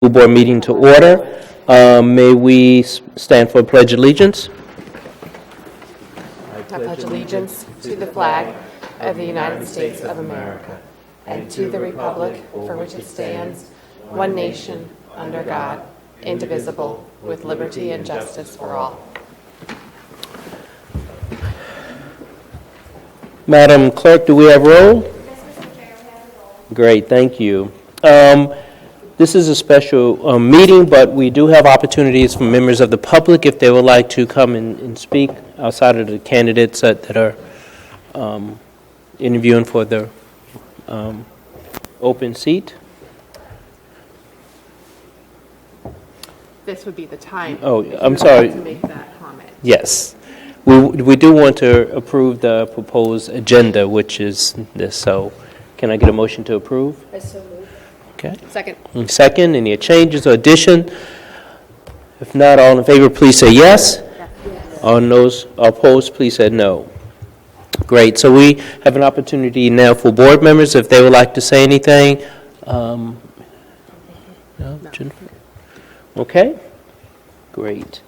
School Board meeting to order. May we stand for Pledge of Allegiance? I pledge allegiance to the flag of the United States of America and to the republic for which it stands, one nation, under God, indivisible, with liberty and justice for all. Madam Clerk, do we have roll? Yes, Mr. Chair, we have a roll. Great, thank you. This is a special meeting, but we do have opportunities for members of the public if they would like to come and speak outside of the candidates that are interviewing for the open seat. This would be the time. Oh, if you I'm would sorry. like to make that comment. Yes. We do want to approve the proposed agenda, which is this. So can I get a motion to approve? I so move. Okay. Second. And second, any changes or addition? If not, all in favor, please say yes. Yes. All those opposed, please say no. Great. So we have an opportunity now for board members if they would like to say anything. No, Jennifer? Okay. Great.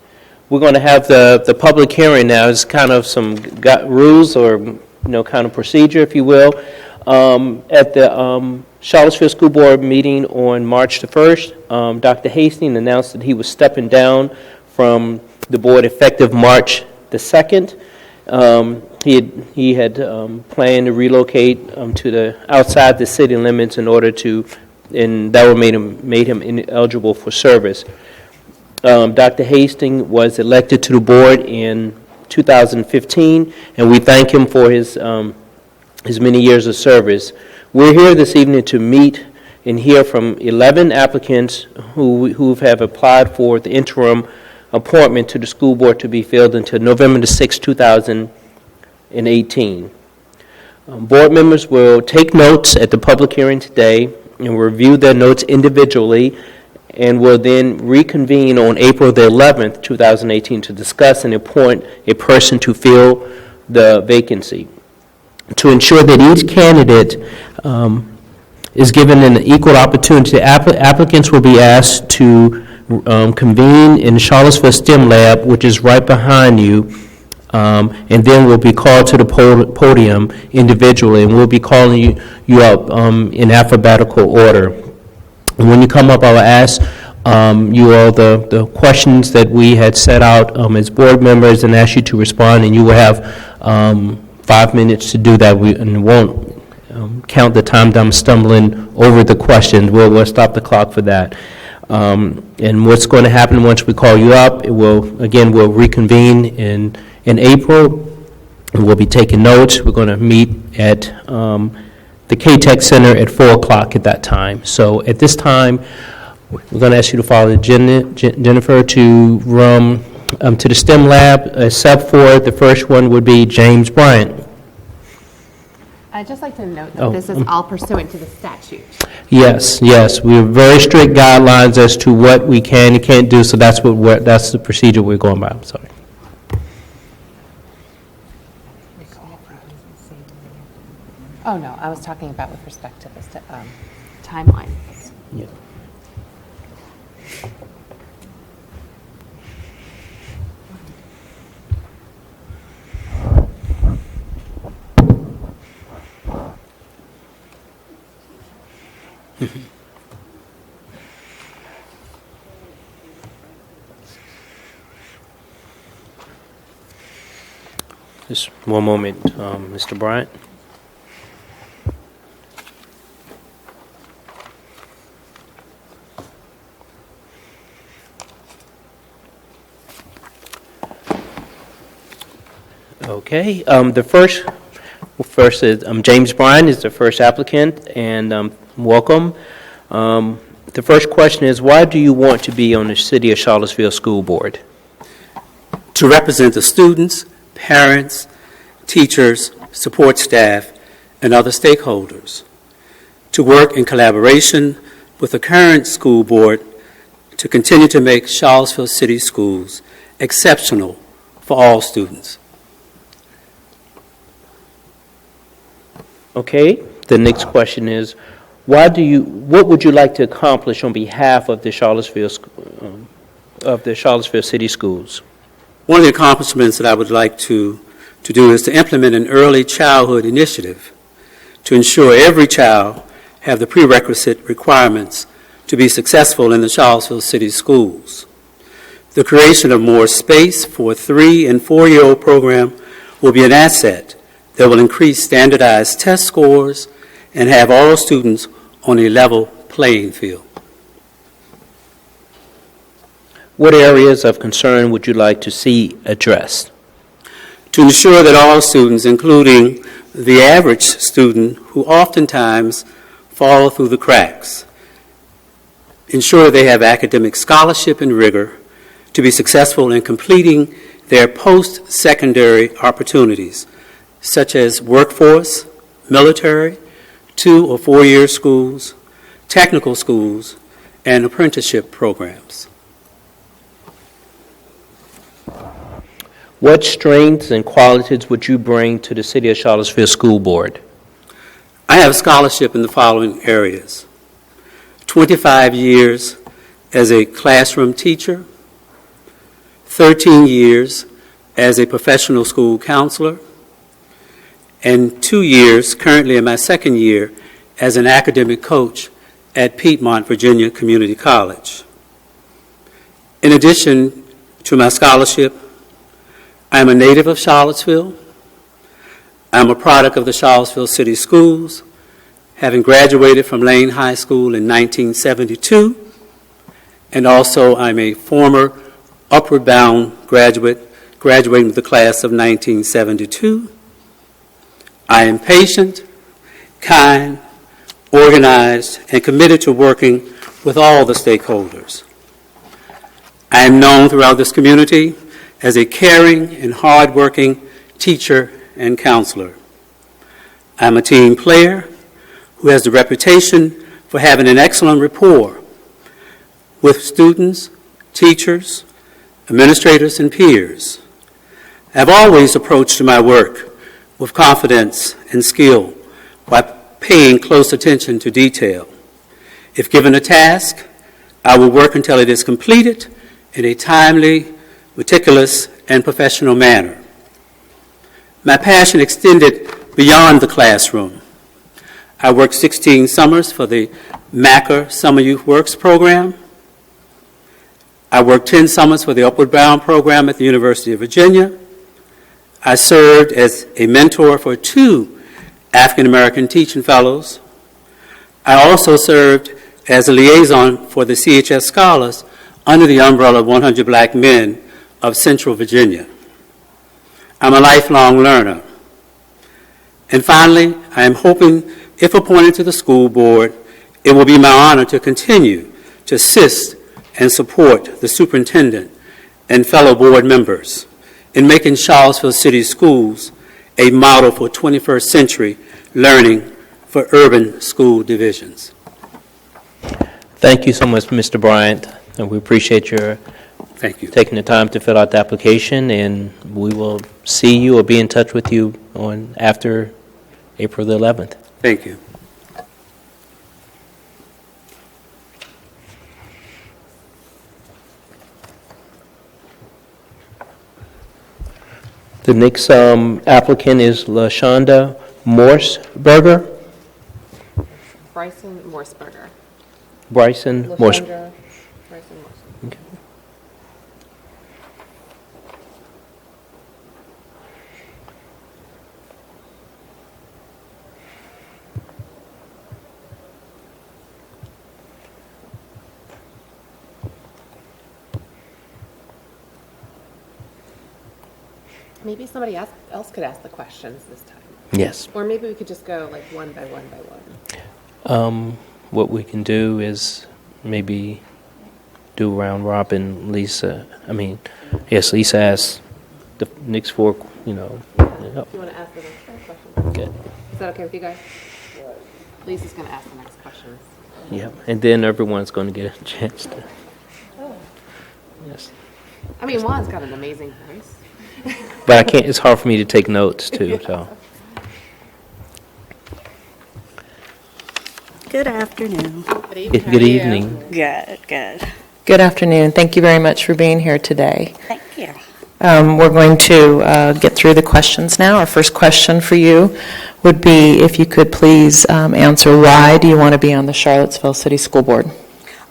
We're going to have the public hearing now. It's kind of some rules or kind of procedure, if you will. At the Charlottesville School Board meeting on March the 1st, Dr. Hastings announced that he was stepping down from the board effective March the 2nd. He had planned to relocate to the outside the city limits in order to, and that would made him ineligible for service. Dr. Hastings was elected to the board in 2015, and we thank him for his many years of service. We're here this evening to meet and hear from 11 applicants who have applied for the interim appointment to the school board to be filled until November the 6th, 2018. Board members will take notes at the public hearing today and review their notes individually, and will then reconvene on April the 11th, 2018 to discuss and appoint a person to fill the vacancy. To ensure that each candidate is given an equal opportunity, applicants will be asked to convene in Charlottesville STEM Lab, which is right behind you, and then will be called to the podium individually, and we'll be calling you up in alphabetical order. When you come up, I will ask you all the questions that we had set out as board members and ask you to respond, and you will have 5 minutes to do that. We won't count the time that I'm stumbling over the questions. We'll stop the clock for that. And what's going to happen once we call you up, we'll reconvene in April, and we'll be taking notes. We're going to meet at the K-Tech Center at 4 o'clock at that time. So at this time, we're going to ask you to follow Jennifer to the STEM lab, except for the first one would be James Bryant. I'd just like to note that this is all pursuant to the statute. Yes. We have very strict guidelines as to what we can and can't do, so that's the procedure we're going by. I'm sorry. Oh, no, I was talking about with respect to the timeline. Yeah. Just one moment, Mr. Bryant. Okay, the first is James Bryan is the first applicant, and welcome. The first question is, why do you want to be on the City of Charlottesville School Board? To represent the students, parents, teachers, support staff, and other stakeholders. To work in collaboration with the current school board to continue to make Charlottesville City Schools exceptional for all students. Okay, the next question is, what would you like to accomplish on behalf of the Charlottesville City Schools? One of the accomplishments that I would like to do is to implement an early childhood initiative to ensure every child have the prerequisite requirements to be successful in the Charlottesville City Schools. The creation of more space for 3- and 4-year-old program will be an asset that will increase standardized test scores and have all students on a level playing field. What areas of concern would you like to see addressed? To ensure that all students, including the average student who oftentimes fall through the cracks, ensure they have academic scholarship and rigor to be successful in completing their post-secondary opportunities, such as workforce, military, 2- or 4-year schools, technical schools, and apprenticeship programs. What strengths and qualities would you bring to the City of Charlottesville School Board? I have scholarship in the following areas: 25 years as a classroom teacher, 13 years as a professional school counselor, and 2 years, currently in my second year, as an academic coach at Piedmont, Virginia Community College. In addition to my scholarship, I am a native of Charlottesville. I am a product of the Charlottesville City Schools, having graduated from Lane High School in 1972, and also I'm a former Upward Bound graduate, graduating with the class of 1972. I am patient, kind, organized, and committed to working with all the stakeholders. I am known throughout this community as a caring and hardworking teacher and counselor. I'm a team player who has the reputation for having an excellent rapport with students, teachers, administrators, and peers. I've always approached my work with confidence and skill while paying close attention to detail. If given a task, I will work until it is completed in a timely, meticulous, and professional manner. My passion extended beyond the classroom. I worked 16 summers for the MACA Summer Youth Works program. I worked 10 summers for the Upward Bound program at the University of Virginia. I served as a mentor for 2 African American teaching fellows. I also served as a liaison for the CHS Scholars under the umbrella of 100 Black Men of Central Virginia. I'm a lifelong learner. And finally, I am hoping, if appointed to the school board, it will be my honor to continue to assist and support the superintendent and fellow board members in making Charlottesville City Schools a model for 21st century learning for urban school divisions. Thank you so much, Mr. Bryant, and we appreciate your Thank you. taking the time to fill out the application, and we will see you or be in touch with you on after April the 11th. Thank you. The next applicant is LaShonda Morseberger. Bryson Morseberger. Bryson Morse. Bryson Morseberger. Okay. Maybe somebody else could ask the questions this time. Yes. Or maybe we could just go like one by one by one. What we can do is maybe do round robin. Lisa, Lisa asked the next 4, If you want to ask the next question. Good. Is that okay with you guys? Lisa's going to ask the next questions. Yeah, and then everyone's going to get a chance to. Oh. Yes. Juan's got an amazing voice. But I can't, it's hard for me to take notes too, so. Good afternoon. Good evening. Good. Good afternoon. Thank you very much for being here today. Thank you. We're going to get through the questions now. Our first question for you would be if you could please answer why do you want to be on the Charlottesville City School Board?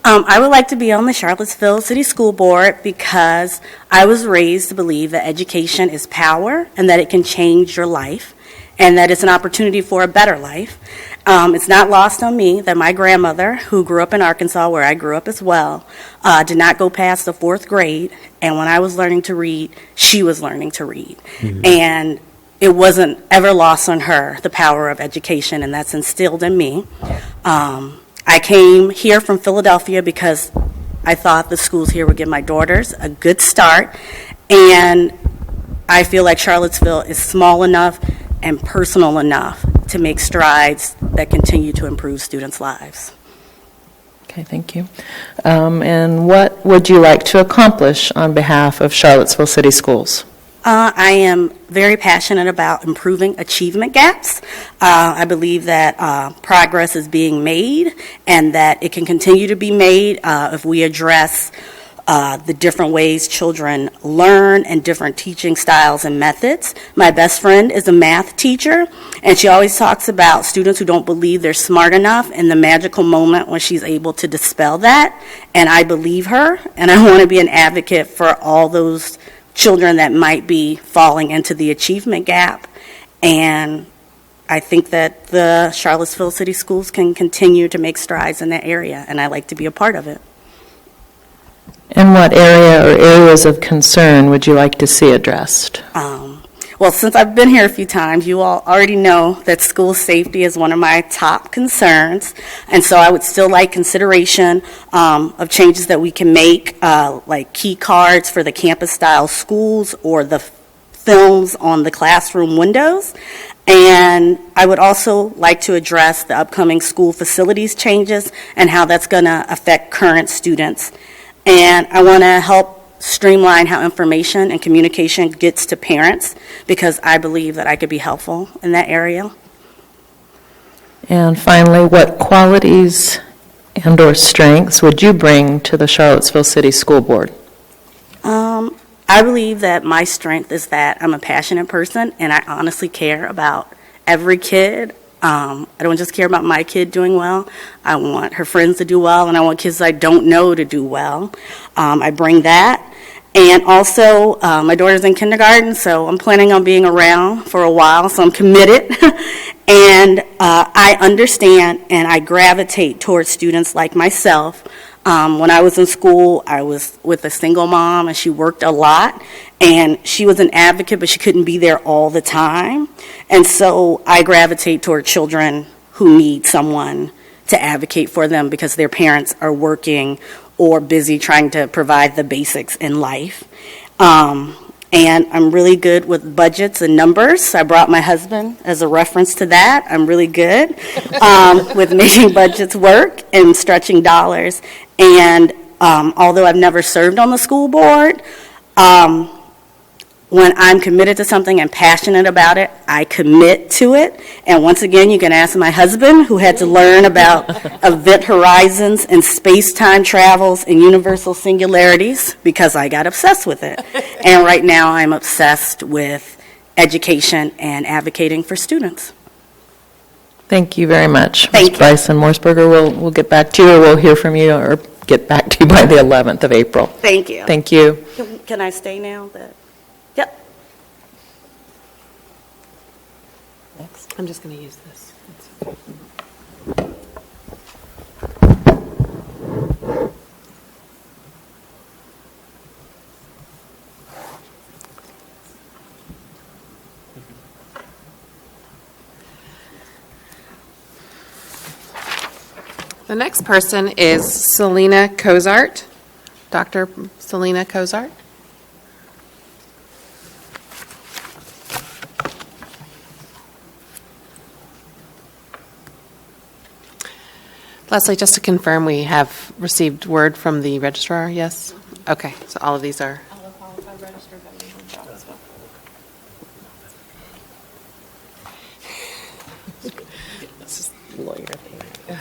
I would like to be on the Charlottesville City School Board because I was raised to believe that education is power and that it can change your life and that it's an opportunity for a better life. It's not lost on me that my grandmother, who grew up in Arkansas, where I grew up as well, did not go past the 4th grade, and when I was learning to read, she was learning to read. And it wasn't ever lost on her, the power of education, and that's instilled in me. I came here from Philadelphia because I thought the schools here would give my daughters a good start, and I feel like Charlottesville is small enough and personal enough to make strides that continue to improve students' lives. Okay, thank you. And what would you like to accomplish on behalf of Charlottesville City Schools? I am very passionate about improving achievement gaps. I believe that progress is being made and that it can continue to be made if we address the different ways children learn and different teaching styles and methods. My best friend is a math teacher, and she always talks about students who don't believe they're smart enough and the magical moment when she's able to dispel that, and I believe her, and I want to be an advocate for all those children that might be falling into the achievement gap, and I think that the Charlottesville City Schools can continue to make strides in that area, and I like to be a part of it. And what area or areas of concern would you like to see addressed? Well, since I've been here a few times, you all already know that school safety is one of my top concerns, and so I would still like consideration of changes that we can make, like key cards for the campus-style schools or the films on the classroom windows. And I would also like to address the upcoming school facilities changes and how that's going to affect current students. And I want to help streamline how information and communication gets to parents because I believe that I could be helpful in that area. And finally, what qualities and or strengths would you bring to the Charlottesville City School Board? I believe that my strength is that I'm a passionate person and I honestly care about every kid. I don't just care about my kid doing well. I want her friends to do well, and I want kids I don't know to do well. I bring that. And also, my daughter's in kindergarten, so I'm planning on being around for a while, so I'm committed. And I understand and I gravitate towards students like myself. When I was in school, I was with a single mom, and she worked a lot. And she was an advocate, but she couldn't be there all the time. And so I gravitate toward children who need someone to advocate for them because their parents are working or busy trying to provide the basics in life. And I'm really good with budgets and numbers. I brought my husband as a reference to that. I'm really good with making budgets work and stretching dollars. And although I've never served on the school board, when I'm committed to something and passionate about it, I commit to it. And once again, you can ask my husband, who had to learn about event horizons and space-time travels and universal singularities because I got obsessed with it. And right now, I'm obsessed with education and advocating for students. Thank you very much, Thank Ms. you. Bryson Morsberger. We'll get back to you, or we'll hear from you, or get back to you by the 11th of April. Thank you. Thank you. Can I stay now? Yep. I'm just going to use this. The next person is Selena Cozart, Dr. Selena Cozart. Leslie, just to confirm, we have received word from the registrar, yes? Okay, so all of these are... This is lawyer thing.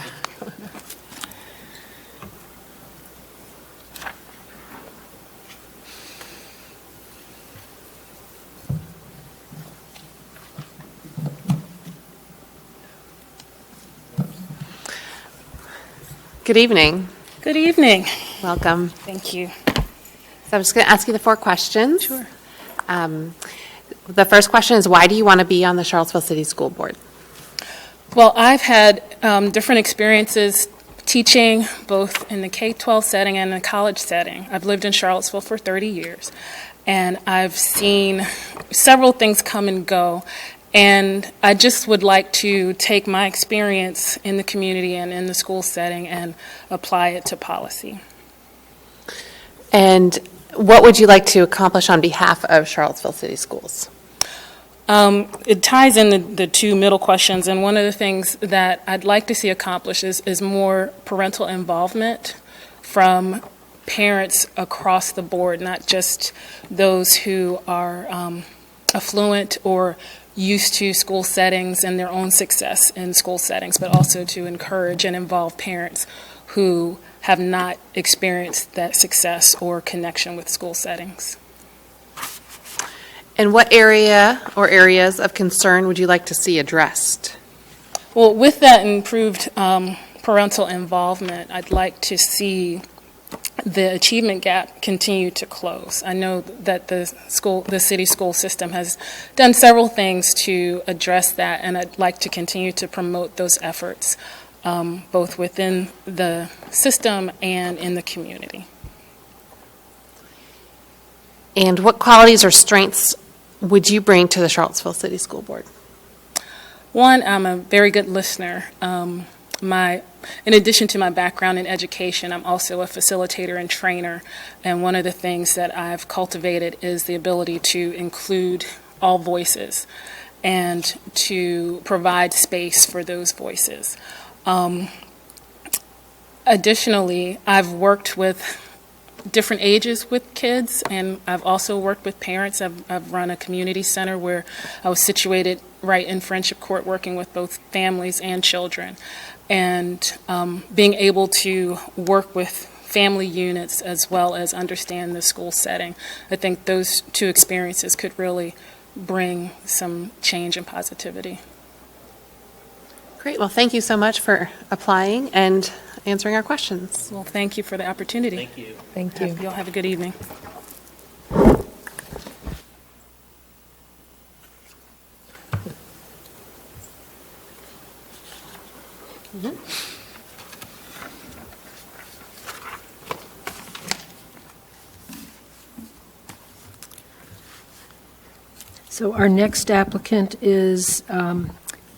Good evening. Good evening. Welcome. Thank you. So I'm just going to ask you the 4 questions. Sure. The first question is, why do you want to be on the Charlottesville City School Board? Well, I've had different experiences teaching both in the K-12 setting and the college setting. I've lived in Charlottesville for 30 years, and I've seen several things come and go. And I just would like to take my experience in the community and in the school setting and apply it to policy. And what would you like to accomplish on behalf of Charlottesville City Schools? It ties in the 2 middle questions, and one of the things that I'd like to see accomplished is more parental involvement from parents across the board, not just those who are affluent or used to school settings and their own success in school settings, but also to encourage and involve parents who have not experienced that success or connection with school settings. And what area or areas of concern would you like to see addressed? Well, with that improved parental involvement, I'd like to see the achievement gap continue to close. I know that the city school system has done several things to address that, and I'd like to continue to promote those efforts, both within the system and in the community. And what qualities or strengths would you bring to the Charlottesville City School Board? One, I'm a very good listener. In addition to my background in education, I'm also a facilitator and trainer, and one of the things that I've cultivated is the ability to include all voices and to provide space for those voices. Additionally, I've worked with different ages with kids, and I've also worked with parents. I've run a community center where I was situated right in Friendship Court working with both families and children. And being able to work with family units as well as understand the school setting, I think those 2 experiences could really bring some change and positivity. Great. Well, thank you so much for applying and answering our questions. Well, thank you for the opportunity. Thank you. Thank you. You'll have a good evening. So our next applicant is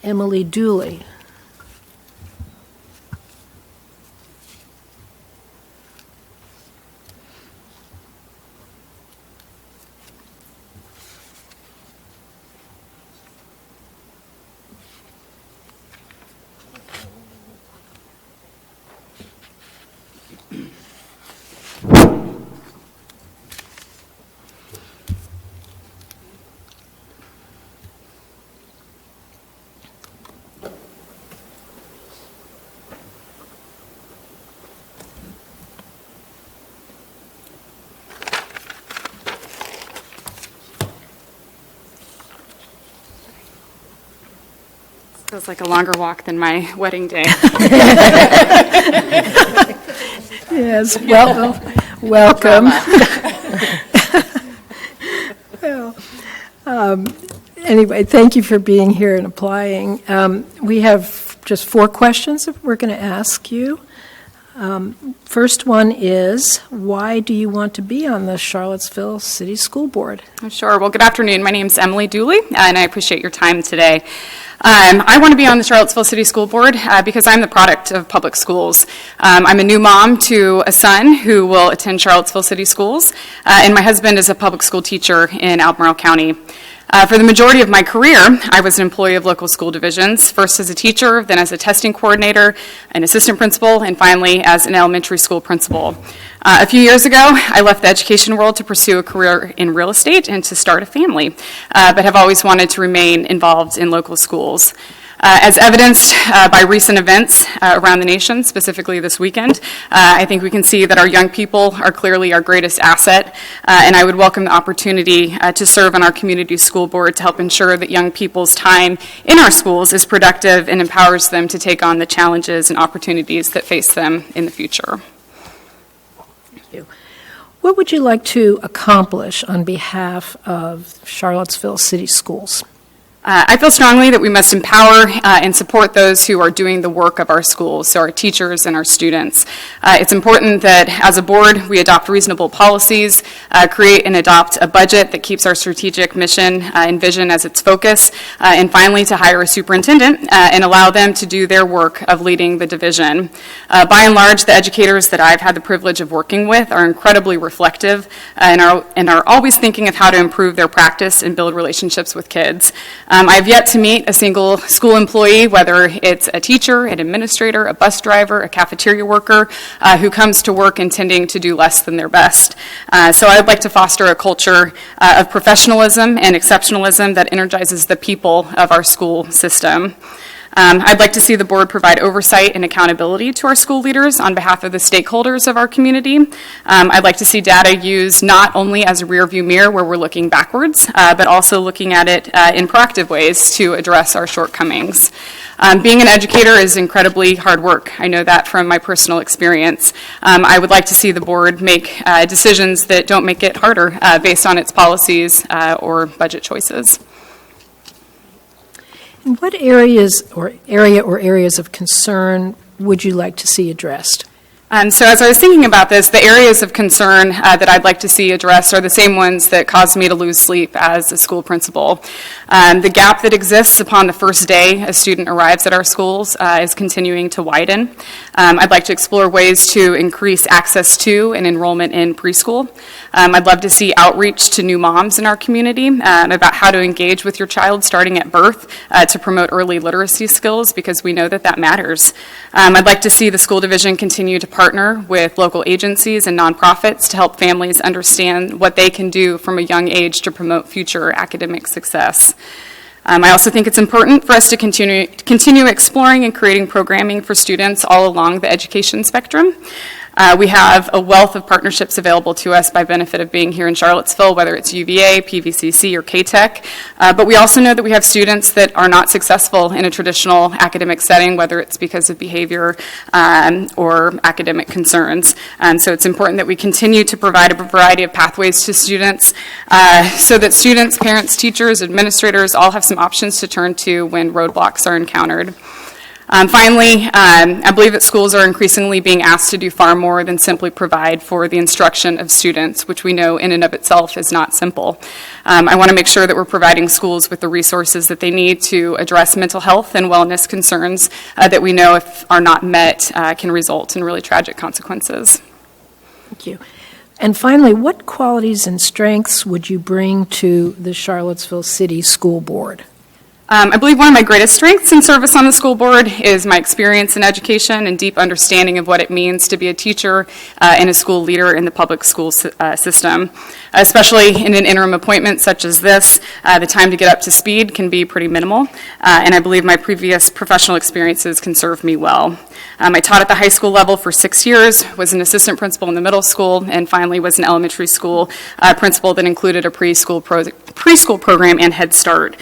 Emily Dooley. Feels like a longer walk than my wedding day. Yes, welcome. Well, anyway, thank you for being here and applying. We have just 4 questions that we're going to ask you. First one is, why do you want to be on the Charlottesville City School Board? Sure. Well, good afternoon. My name is Emily Dooley, and I appreciate your time today. I want to be on the Charlottesville City School Board because I'm the product of public schools. I'm a new mom to a son who will attend Charlottesville City Schools, and my husband is a public school teacher in Albemarle County. For the majority of my career, I was an employee of local school divisions, first as a teacher, then as a testing coordinator, an assistant principal, and finally as an elementary school principal. A few years ago, I left the education world to pursue a career in real estate and to start a family, but have always wanted to remain involved in local schools. As evidenced by recent events around the nation, specifically this weekend, I think we can see that our young people are clearly our greatest asset, and I would welcome the opportunity to serve on our community school board to help ensure that young people's time in our schools is productive and empowers them to take on the challenges and opportunities that face them in the future. What would you like to accomplish on behalf of Charlottesville City Schools? I feel strongly that we must empower and support those who are doing the work of our schools, so our teachers and our students. It's important that as a board we adopt reasonable policies, create and adopt a budget that keeps our strategic mission and vision as its focus, and finally to hire a superintendent and allow them to do their work of leading the division. By and large, the educators that I've had the privilege of working with are incredibly reflective and are always thinking of how to improve their practice and build relationships with kids. I've yet to meet a single school employee, whether it's a teacher, an administrator, a bus driver, a cafeteria worker, who comes to work intending to do less than their best. So I'd like to foster a culture of professionalism and exceptionalism that energizes the people of our school system. I'd like to see the board provide oversight and accountability to our school leaders on behalf of the stakeholders of our community. I'd like to see data used not only as a rearview mirror where we're looking backwards, but also looking at it in proactive ways to address our shortcomings. Being an educator is incredibly hard work. I know that from my personal experience. I would like to see the board make decisions that don't make it harder based on its policies or budget choices. And what areas or areas of concern would you like to see addressed? So as I was thinking about this, the areas of concern that I'd like to see addressed are the same ones that caused me to lose sleep as a school principal. The gap that exists upon the first day a student arrives at our schools is continuing to widen. I'd like to explore ways to increase access to and enrollment in preschool. I'd love to see outreach to new moms in our community about how to engage with your child starting at birth to promote early literacy skills, because we know that that matters. I'd like to see the school division continue to partner with local agencies and nonprofits to help families understand what they can do from a young age to promote future academic success. I also think it's important for us to continue exploring and creating programming for students all along the education spectrum. We have a wealth of partnerships available to us by benefit of being here in Charlottesville, whether it's UVA, PVCC, or K-Tech. But we also know that we have students that are not successful in a traditional academic setting, whether it's because of behavior or academic concerns. So it's important that we continue to provide a variety of pathways to students so that students, parents, teachers, administrators all have some options to turn to when roadblocks are encountered. Finally, I believe that schools are increasingly being asked to do far more than simply provide for the instruction of students, which we know in and of itself is not simple. I want to make sure that we're providing schools with the resources that they need to address mental health and wellness concerns that we know, if are not met, can result in really tragic consequences. Thank you. And finally, what qualities and strengths would you bring to the Charlottesville City School Board? I believe one of my greatest strengths in service on the school board is my experience in education and deep understanding of what it means to be a teacher and a school leader in the public school system. Especially in an interim appointment such as this, the time to get up to speed can be pretty minimal, and I believe my previous professional experiences can serve me well. I taught at the high school level for 6 years, was an assistant principal in the middle school, and finally was an elementary school principal that included a preschool program and Head Start.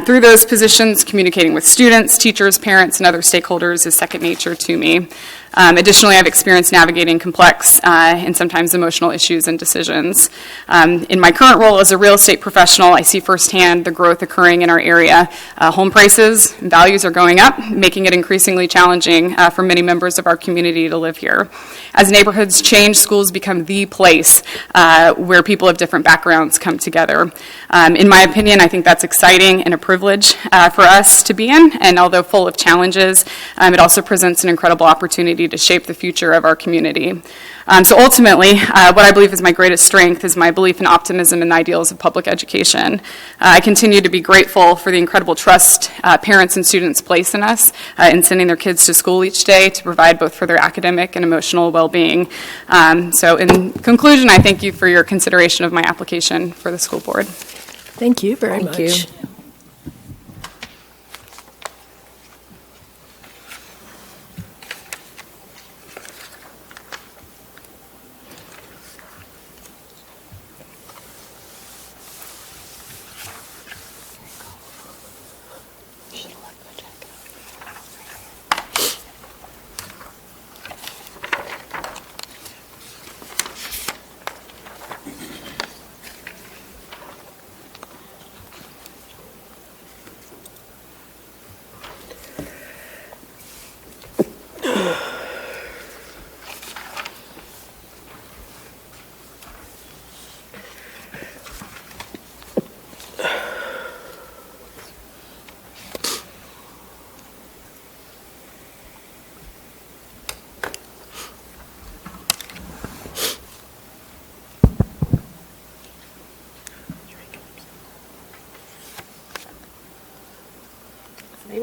Through those positions, communicating with students, teachers, parents, and other stakeholders is second nature to me. Additionally, I've experienced navigating complex and sometimes emotional issues and decisions. In my current role as a real estate professional, I see firsthand the growth occurring in our area. Home prices and values are going up, making it increasingly challenging for many members of our community to live here. As neighborhoods change, schools become the place where people of different backgrounds come together. In my opinion, I think that's exciting and a privilege for us to be in, and although full of challenges, it also presents an incredible opportunity to shape the future of our community. So ultimately, what I believe is my greatest strength is my belief in optimism and the ideals of public education. I continue to be grateful for the incredible trust parents and students place in us in sending their kids to school each day to provide both for their academic and emotional well-being. So in conclusion, I thank you for your consideration of my application for the school board. Thank you very much. you.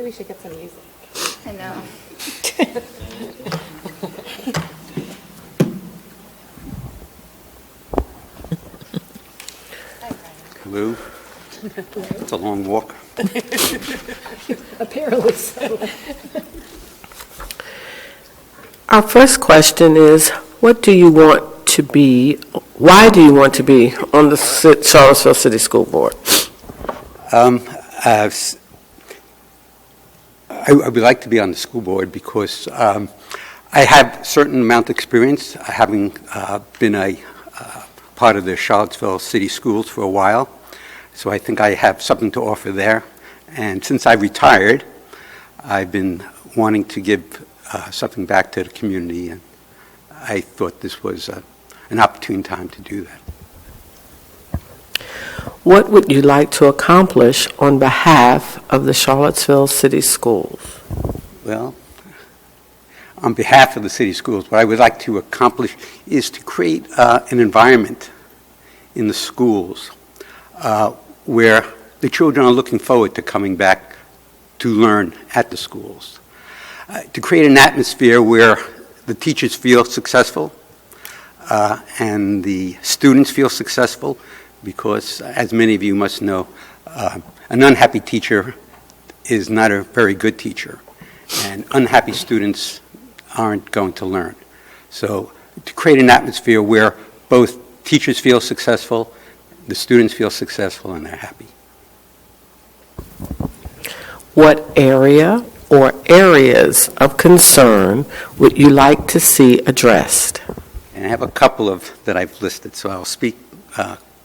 we should get some music. I know. Lou, it's a long walk. Apparently so. Our first question is, what do you want to be, why do you want to be on the Charlottesville City School Board? I would like to be on the school board because I have a certain amount of experience, having been a part of the Charlottesville City Schools for a while. So I think I have something to offer there. And since I retired, I've been wanting to give something back to the community, and I thought this was an opportune time to do that. What would you like to accomplish on behalf of the Charlottesville City Schools? Well, on behalf of the city schools, what I would like to accomplish is to create an environment in the schools where the children are looking forward to coming back to learn at the schools. To create an atmosphere where the teachers feel successful and the students feel successful, because as many of you must know, an unhappy teacher is not a very good teacher, and unhappy students aren't going to learn. So to create an atmosphere where both teachers feel successful, the students feel successful, and they're happy. What area or areas of concern would you like to see addressed? And I have a couple of that I've listed, so I'll speak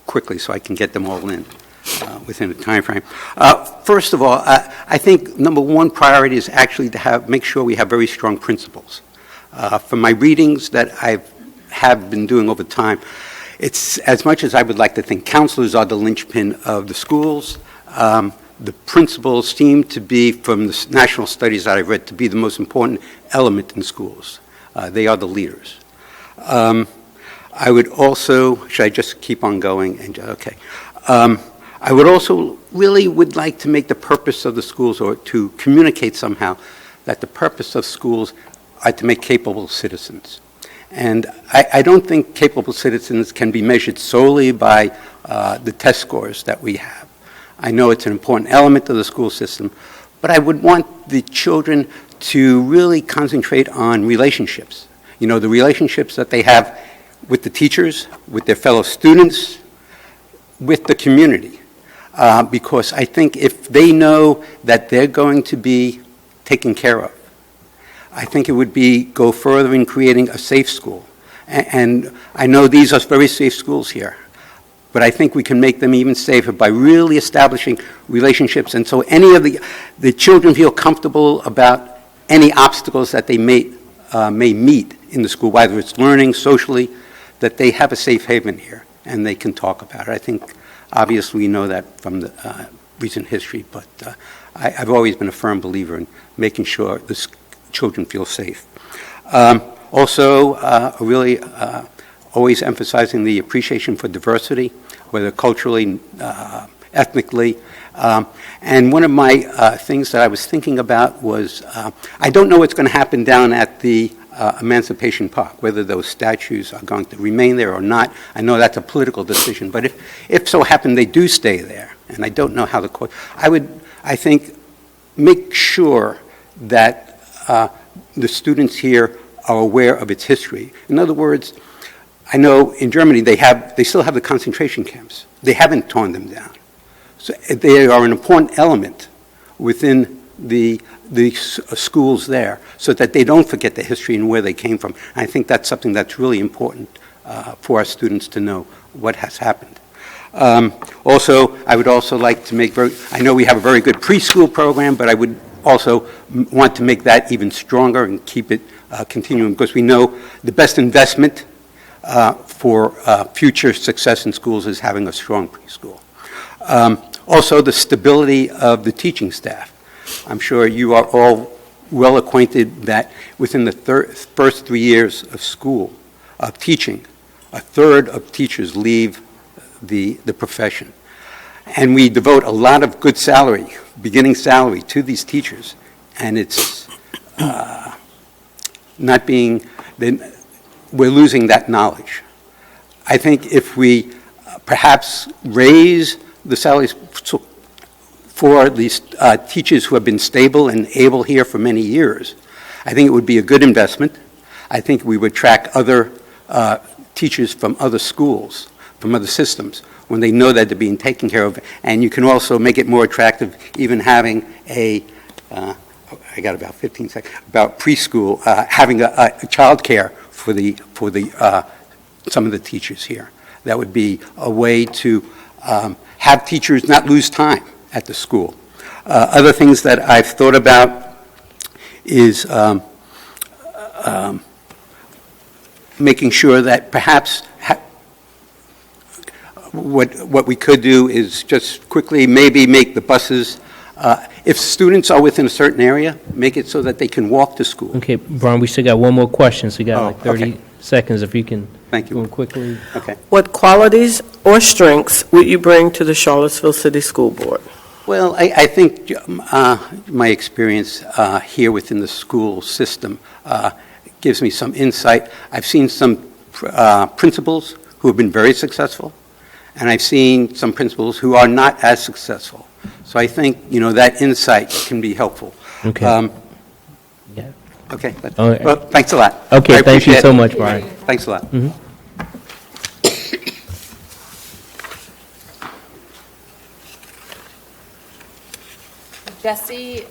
quickly so I can get them all in within a time frame. First of all, I think number one priority is actually to make sure we have very strong principals. From my readings that I have been doing over time, it's as much as I would like to think counselors are the linchpin of the schools. The principals seem to be, from the national studies that I've read, to be the most important element in schools. They are the leaders. I would also, should I just keep on going? Okay. I would also really would like to make the purpose of the schools, or to communicate somehow that the purpose of schools are to make capable citizens. And I don't think capable citizens can be measured solely by the test scores that we have. I know it's an important element of the school system, but I would want the children to really concentrate on relationships. You know, the relationships that they have with the teachers, with their fellow students, with the community. Because I think if they know that they're going to be taken care of, I think it would go further in creating a safe school. And I know these are very safe schools here, but I think we can make them even safer by really establishing relationships. And so any of the children feel comfortable about any obstacles that they may meet in the school, whether it's learning, socially, that they have a safe haven here and they can talk about it. I think, obviously, we know that from the recent history, but I've always been a firm believer in making sure the children feel safe. Also, really always emphasizing the appreciation for diversity, whether culturally, ethnically. And one of my things that I was thinking about was, I don't know what's going to happen down at the Emancipation Park, whether those statues are going to remain there or not. I know that's a political decision, but if so happen they do stay there, and I don't know how the court, I think, make sure that the students here are aware of its history. In other words, I know in Germany they still have the concentration camps. They haven't torn them down. So they are an important element within the schools there, so that they don't forget the history and where they came from. And I think that's something that's really important for our students to know what has happened. Also, I would also like to I know we have a very good preschool program, but I would also want to make that even stronger and keep it continuing, because we know the best investment for future success in schools is having a strong preschool. Also, the stability of the teaching staff. I'm sure you are all well acquainted that within the first 3 years of school, of teaching, a third of teachers leave the profession. And we devote a lot of good salary beginning salary to these teachers, and it's not being, then we're losing that knowledge. I think if we perhaps raise the salaries for these teachers who have been stable and able here for many years, I think it would be a good investment. I think we would attract other teachers from other schools, from other systems, when they know that they're being taken care of. And you can also make it more attractive, even having a, I got about 15 seconds, about preschool, having a child care for the some of the teachers here. That would be a way to have teachers not lose time at the school. Other things that I've thought about is making sure that perhaps what we could do is just quickly maybe make the buses, if students are within a certain area, make it so that they can walk to school. Okay, Brian, we still got one more question, so you got like 30 okay. seconds if you can Thank you. go quickly. Okay. What qualities or strengths would you bring to the Charlottesville City School Board? Well, I think my experience here within the school system gives me some insight. I've seen some principals who have been very successful, and I've seen some principals who are not as successful. So I think, that insight can be helpful. Okay. Yeah. Okay. All right. Well, thanks a lot. Okay, I thank you appreciate so it. much, Brian. Thanks a lot. Jesse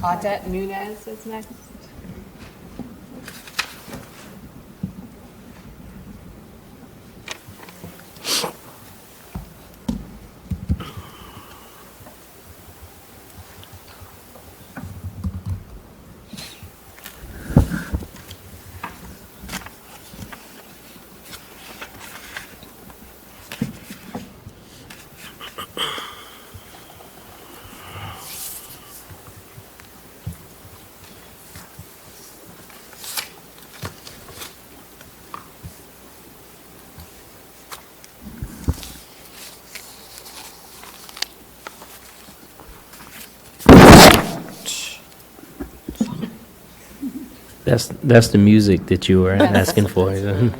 Audette Nunez is next. That's the music that you were asking for. Good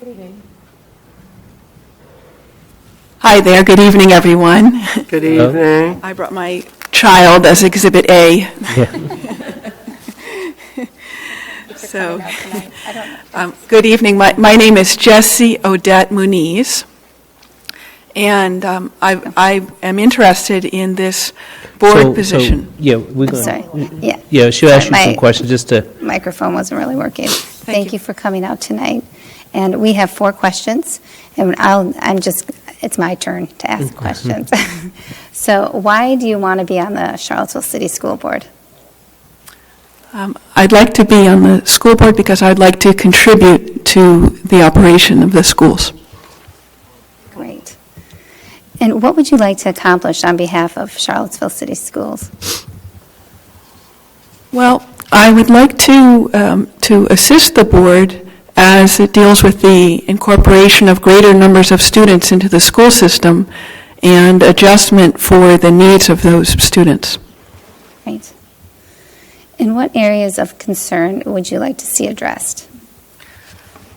evening. Hi there, good evening, everyone. Good evening. I brought my child as Exhibit A. So, good evening. My name is Jessie Odette Muniz, and I am interested in this board position. Yeah, we're going Sorry. to... Yeah. she'll ask you some My- questions just to... Microphone wasn't really working. Thank you. you for coming out tonight. And we have 4 questions, and it's my turn to ask questions. So why do you want to be on the Charlottesville City School Board? I'd like to be on the school board because I'd like to contribute to the operation of the schools. Great. And what would you like to accomplish on behalf of Charlottesville City Schools? Well, I would like to assist the board as it deals with the incorporation of greater numbers of students into the school system and adjustment for the needs of those students. Right. And what areas of concern would you like to see addressed?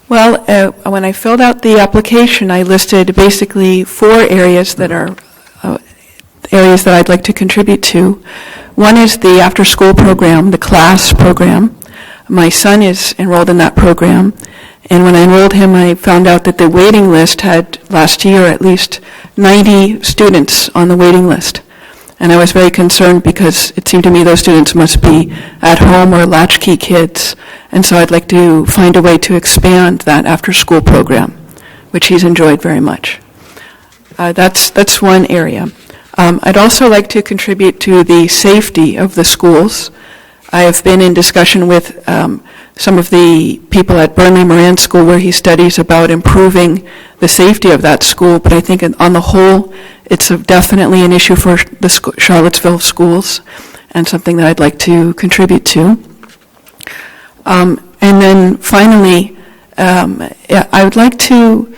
Well, when I filled out the application, I listed basically 4 areas that are areas that I'd like to contribute to. One is the after-school program, the class program. My son is enrolled in that program, and when I enrolled him, I found out that the waiting list had, last year, at least 90 students on the waiting list. And I was very concerned because it seemed to me those students must be at home or latchkey kids, and so I'd like to find a way to expand that after-school program, which he's enjoyed very much. That's one area. I'd also like to contribute to the safety of the schools. I have been in discussion with some of the people at Burnley Moran School where he studies about improving the safety of that school, but I think on the whole, it's definitely an issue for the Charlottesville schools and something that I'd like to contribute to. And then finally, I would like to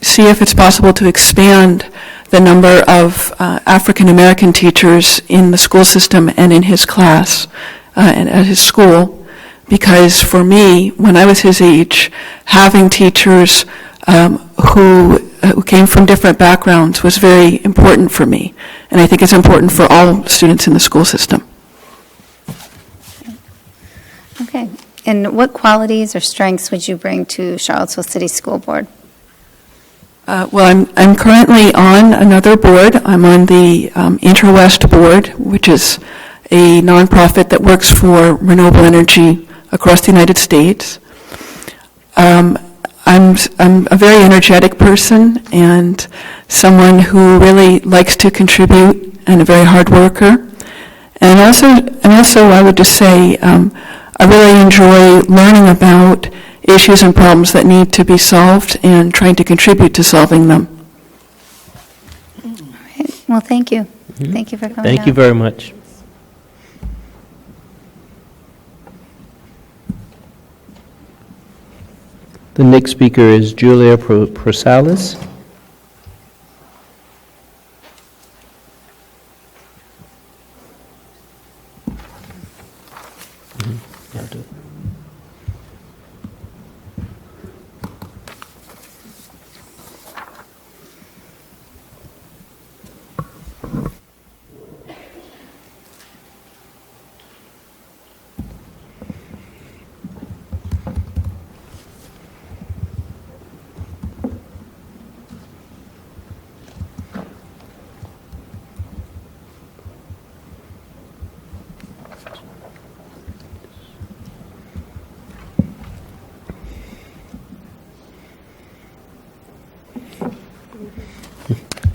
see if it's possible to expand the number of African American teachers in the school system and in his class and at his school. Because for me, when I was his age, having teachers who came from different backgrounds was very important for me. And I think it's important for all students in the school system. Okay. And what qualities or strengths would you bring to Charlottesville City School Board? Well, I'm currently on another board. I'm on the Interwest Board, which is a nonprofit that works for renewable energy across the United States. I'm a very energetic person and someone who really likes to contribute and a very hard worker. And also, I would just say I really enjoy learning about issues and problems that need to be solved and trying to contribute to solving them. All right. Well, thank you. Thank you for coming Thank you out. very much. The next speaker is Julia Prosalis.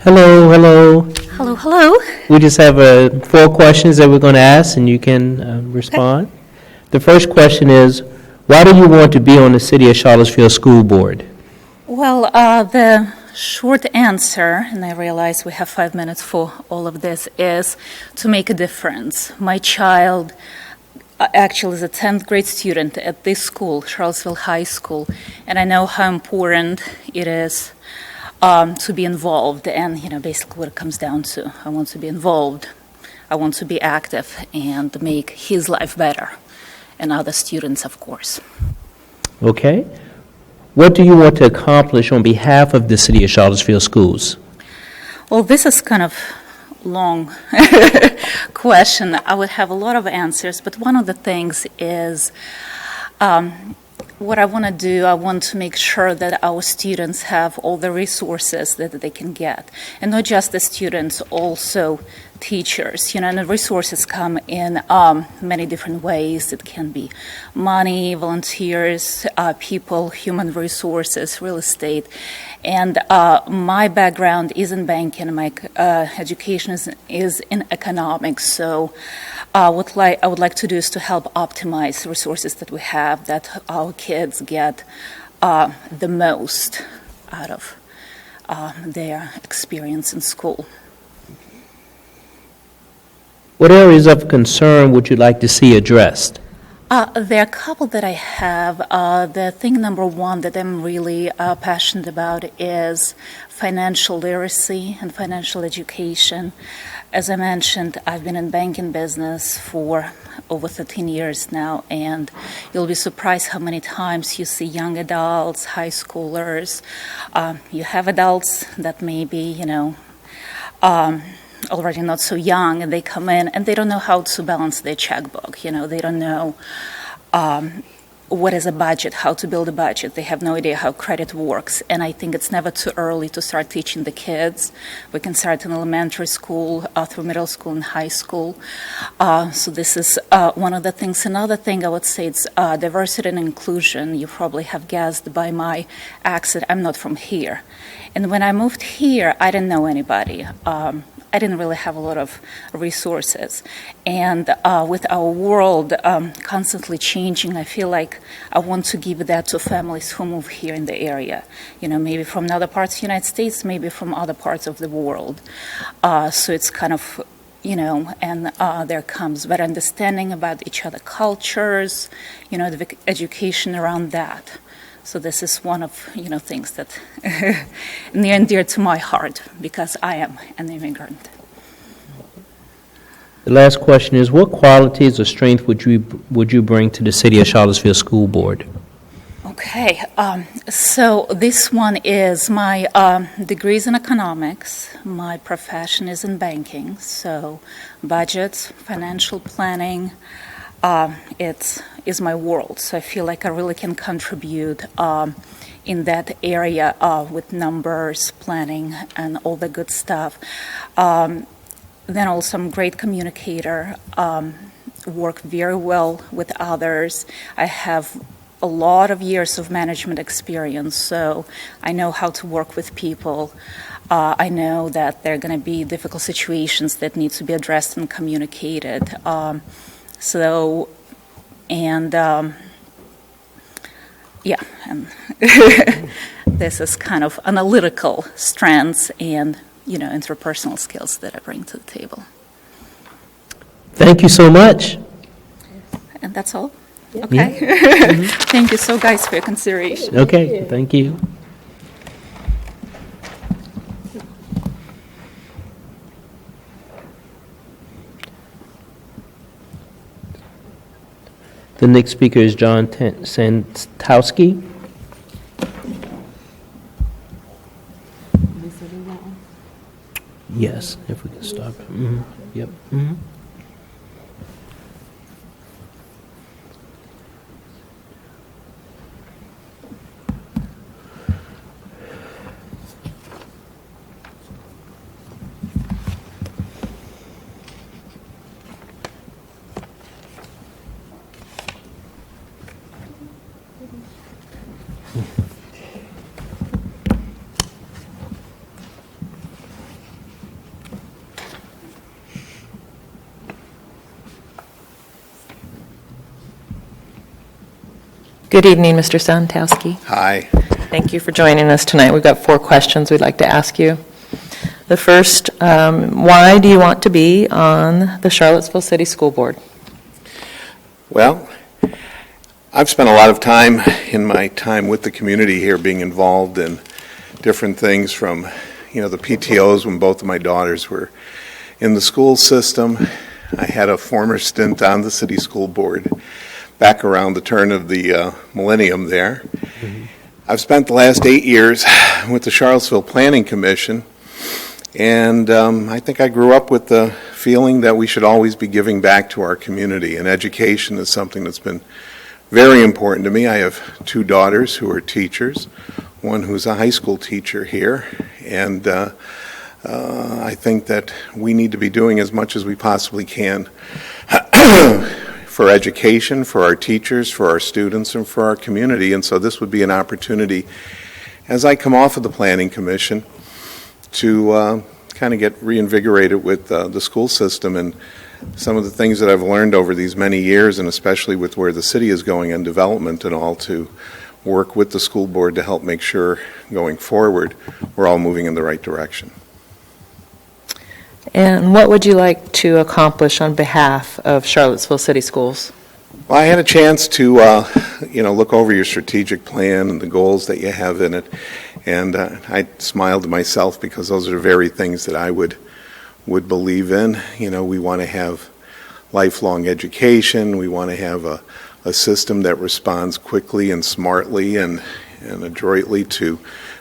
Hello, hello. Hello, hello. We just have 4 questions that we're going to ask, and you can respond. The first question is, why do you want to be on the City of Charlottesville School Board? Well, the short answer, and I realize we have 5 minutes for all of this, is to make a difference. My child actually is a 10th grade student at this school, Charlottesville High School, and I know how important it is to be involved, and basically what it comes down to. I want to be involved, I want to be active and make his life better, and other students, of course. Okay. What do you want to accomplish on behalf of the City of Charlottesville Schools? Well, this is kind of long question. I would have a lot of answers, but one of the things is what I want to do, I want to make sure that our students have all the resources that they can get. And not just the students, also teachers. And the resources come in many different ways. It can be money, volunteers, people, human resources, real estate. And my background is in banking. My education is in economics. So what I would like to do is to help optimize resources that we have, that our kids get the most out of their experience in school. What areas of concern would you like to see addressed? There are a couple that I have. The thing number one that I'm really passionate about is financial literacy and financial education. As I mentioned, I've been in banking business for over 13 years now, and you'll be surprised how many times you see young adults, high schoolers. You have adults that may be, already not so young, and they come in and they don't know how to balance their checkbook. They don't know what is a budget, how to build a budget. They have no idea how credit works. And I think it's never too early to start teaching the kids. We can start in elementary school, through middle school and high school. So this is one of the things. Another thing I would say is diversity and inclusion. You probably have guessed by my accent, I'm not from here. And when I moved here, I didn't know anybody. I didn't really have a lot of resources. And with our world constantly changing, I feel like I want to give that to families who move here in the area. Maybe from other parts of the United States, maybe from other parts of the world. So it's kind of, and there comes better understanding about each other's cultures, the education around that. So this is one of, things that near and dear to my heart because I am an immigrant. The last question is, what qualities or strength would you bring to the City of Charlottesville School Board? Okay, so this one is my degrees in economics. My profession is in banking, so budgets, financial planning, it is my world. So I feel like I really can contribute in that area with numbers, planning, and all the good stuff. Then also I'm a great communicator, work very well with others. I have a lot of years of management experience, so I know how to work with people. I know that there are going to be difficult situations that need to be addressed and communicated. And this is kind of analytical strengths and, interpersonal skills that I bring to the table. Thank you so much. And that's all? Yeah. Okay. Mm-hmm. Thank you so, guys, for your consideration. Okay, thank you. The next speaker is John Santowski. Yes, if we can stop. Mm-hmm. Yep. Mm-hmm. Good evening, Mr. Santowski. Hi. Thank you for joining us tonight. We've got 4 questions we'd like to ask you. The first, why do you want to be on the Charlottesville City School Board? Well, I've spent a lot of time in my time with the community here being involved in different things from, the PTOs when both of my daughters were in the school system. I had a former stint on the city school board back around the turn of the millennium there. Mm-hmm. I've spent the last 8 years with the Charlottesville Planning Commission, and I think I grew up with the feeling that we should always be giving back to our community, and education is something that's been very important to me. I have 2 daughters who are teachers, one who's a high school teacher here, and I think that we need to be doing as much as we possibly can for education, for our teachers, for our students, and for our community. And so this would be an opportunity, as I come off of the Planning Commission, to kind of get reinvigorated with the school system and some of the things that I've learned over these many years, and especially with where the city is going in development and all, to work with the school board to help make sure going forward we're all moving in the right direction. And what would you like to accomplish on behalf of Charlottesville City Schools? Well, I had a chance to, look over your strategic plan and the goals that you have in it, and I smiled to myself because those are the very things that I would believe in. We want to have lifelong education. We want to have a system that responds quickly and smartly and adroitly to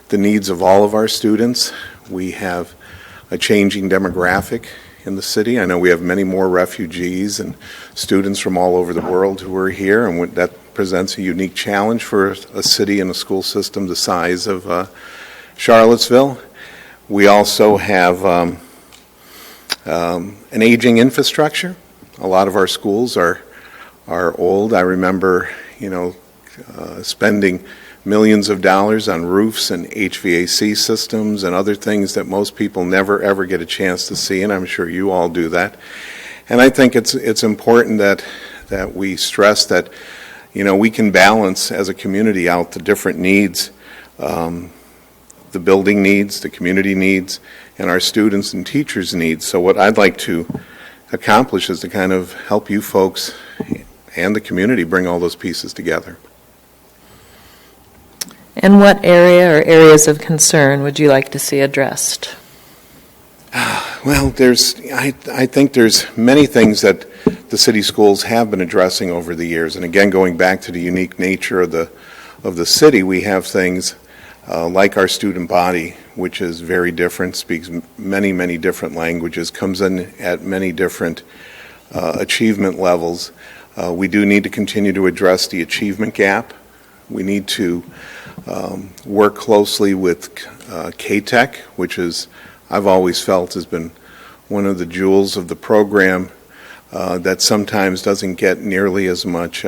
the needs of all of our students. We have a changing demographic in the city. I know we have many more refugees and students from all over the world who are here, and that presents a unique challenge for a city and a school system the size of Charlottesville. We also have an aging infrastructure. A lot of our schools are old. I remember, spending millions of dollars on roofs and HVAC systems and other things that most people never ever get a chance to see, and I'm sure you all do that. And I think it's important that we stress that, we can balance as a community out the different needs, the building needs, the community needs, and our students and teachers' needs. So what I'd like to accomplish is to kind of help you folks and the community bring all those pieces together. And what area or areas of concern would you like to see addressed? Well, I think there's many things that the city schools have been addressing over the years. And again, going back to the unique nature of the city, we have things like our student body, which is very different, speaks many, many different languages, comes in at many different achievement levels. We do need to continue to address the achievement gap. We need to work closely with K-Tech, which is, I've always felt, has been one of the jewels of the program that sometimes doesn't get nearly as much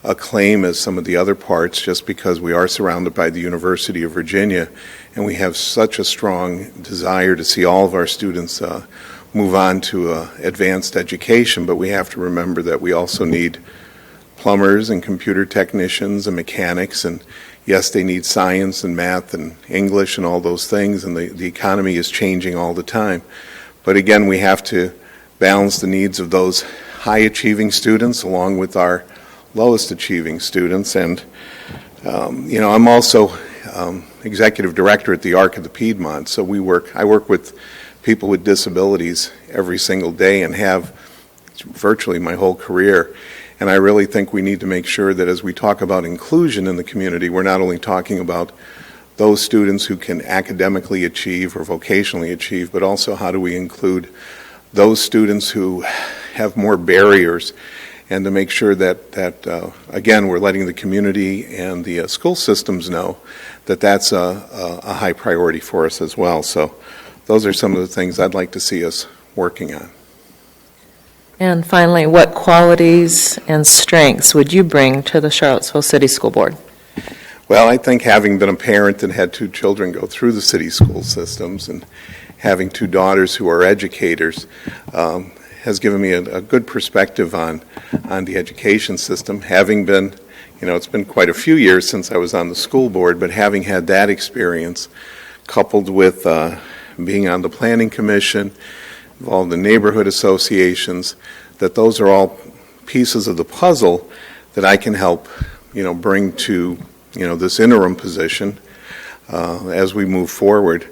acclaim as some of the other parts, just because we are surrounded by the University of Virginia, and we have such a strong desire to see all of our students move on to advanced education. But we have to remember that we also need plumbers and computer technicians and mechanics, and yes, they need science and math and English and all those things, and the economy is changing all the time. But again, we have to balance the needs of those high-achieving students along with our lowest achieving students. And I'm also executive director at the Arc of the Piedmont, so I work with people with disabilities every single day and have virtually my whole career. And I really think we need to make sure that as we talk about inclusion in the community, we're not only talking about those students who can academically achieve or vocationally achieve, but also how do we include those students who have more barriers, and to make sure that again, we're letting the community and the school systems know that that's a high priority for us as well. So those are some of the things I'd like to see us working on. And finally, what qualities and strengths would you bring to the Charlottesville City School Board? Well, I think having been a parent and had 2 children go through the city school systems and having 2 daughters who are educators has given me a good perspective on the education system. Having been, it's been quite a few years since I was on the school board, but having had that experience coupled with being on the planning commission, involved in neighborhood associations, that those are all pieces of the puzzle that I can help, bring to, this interim position as we move forward.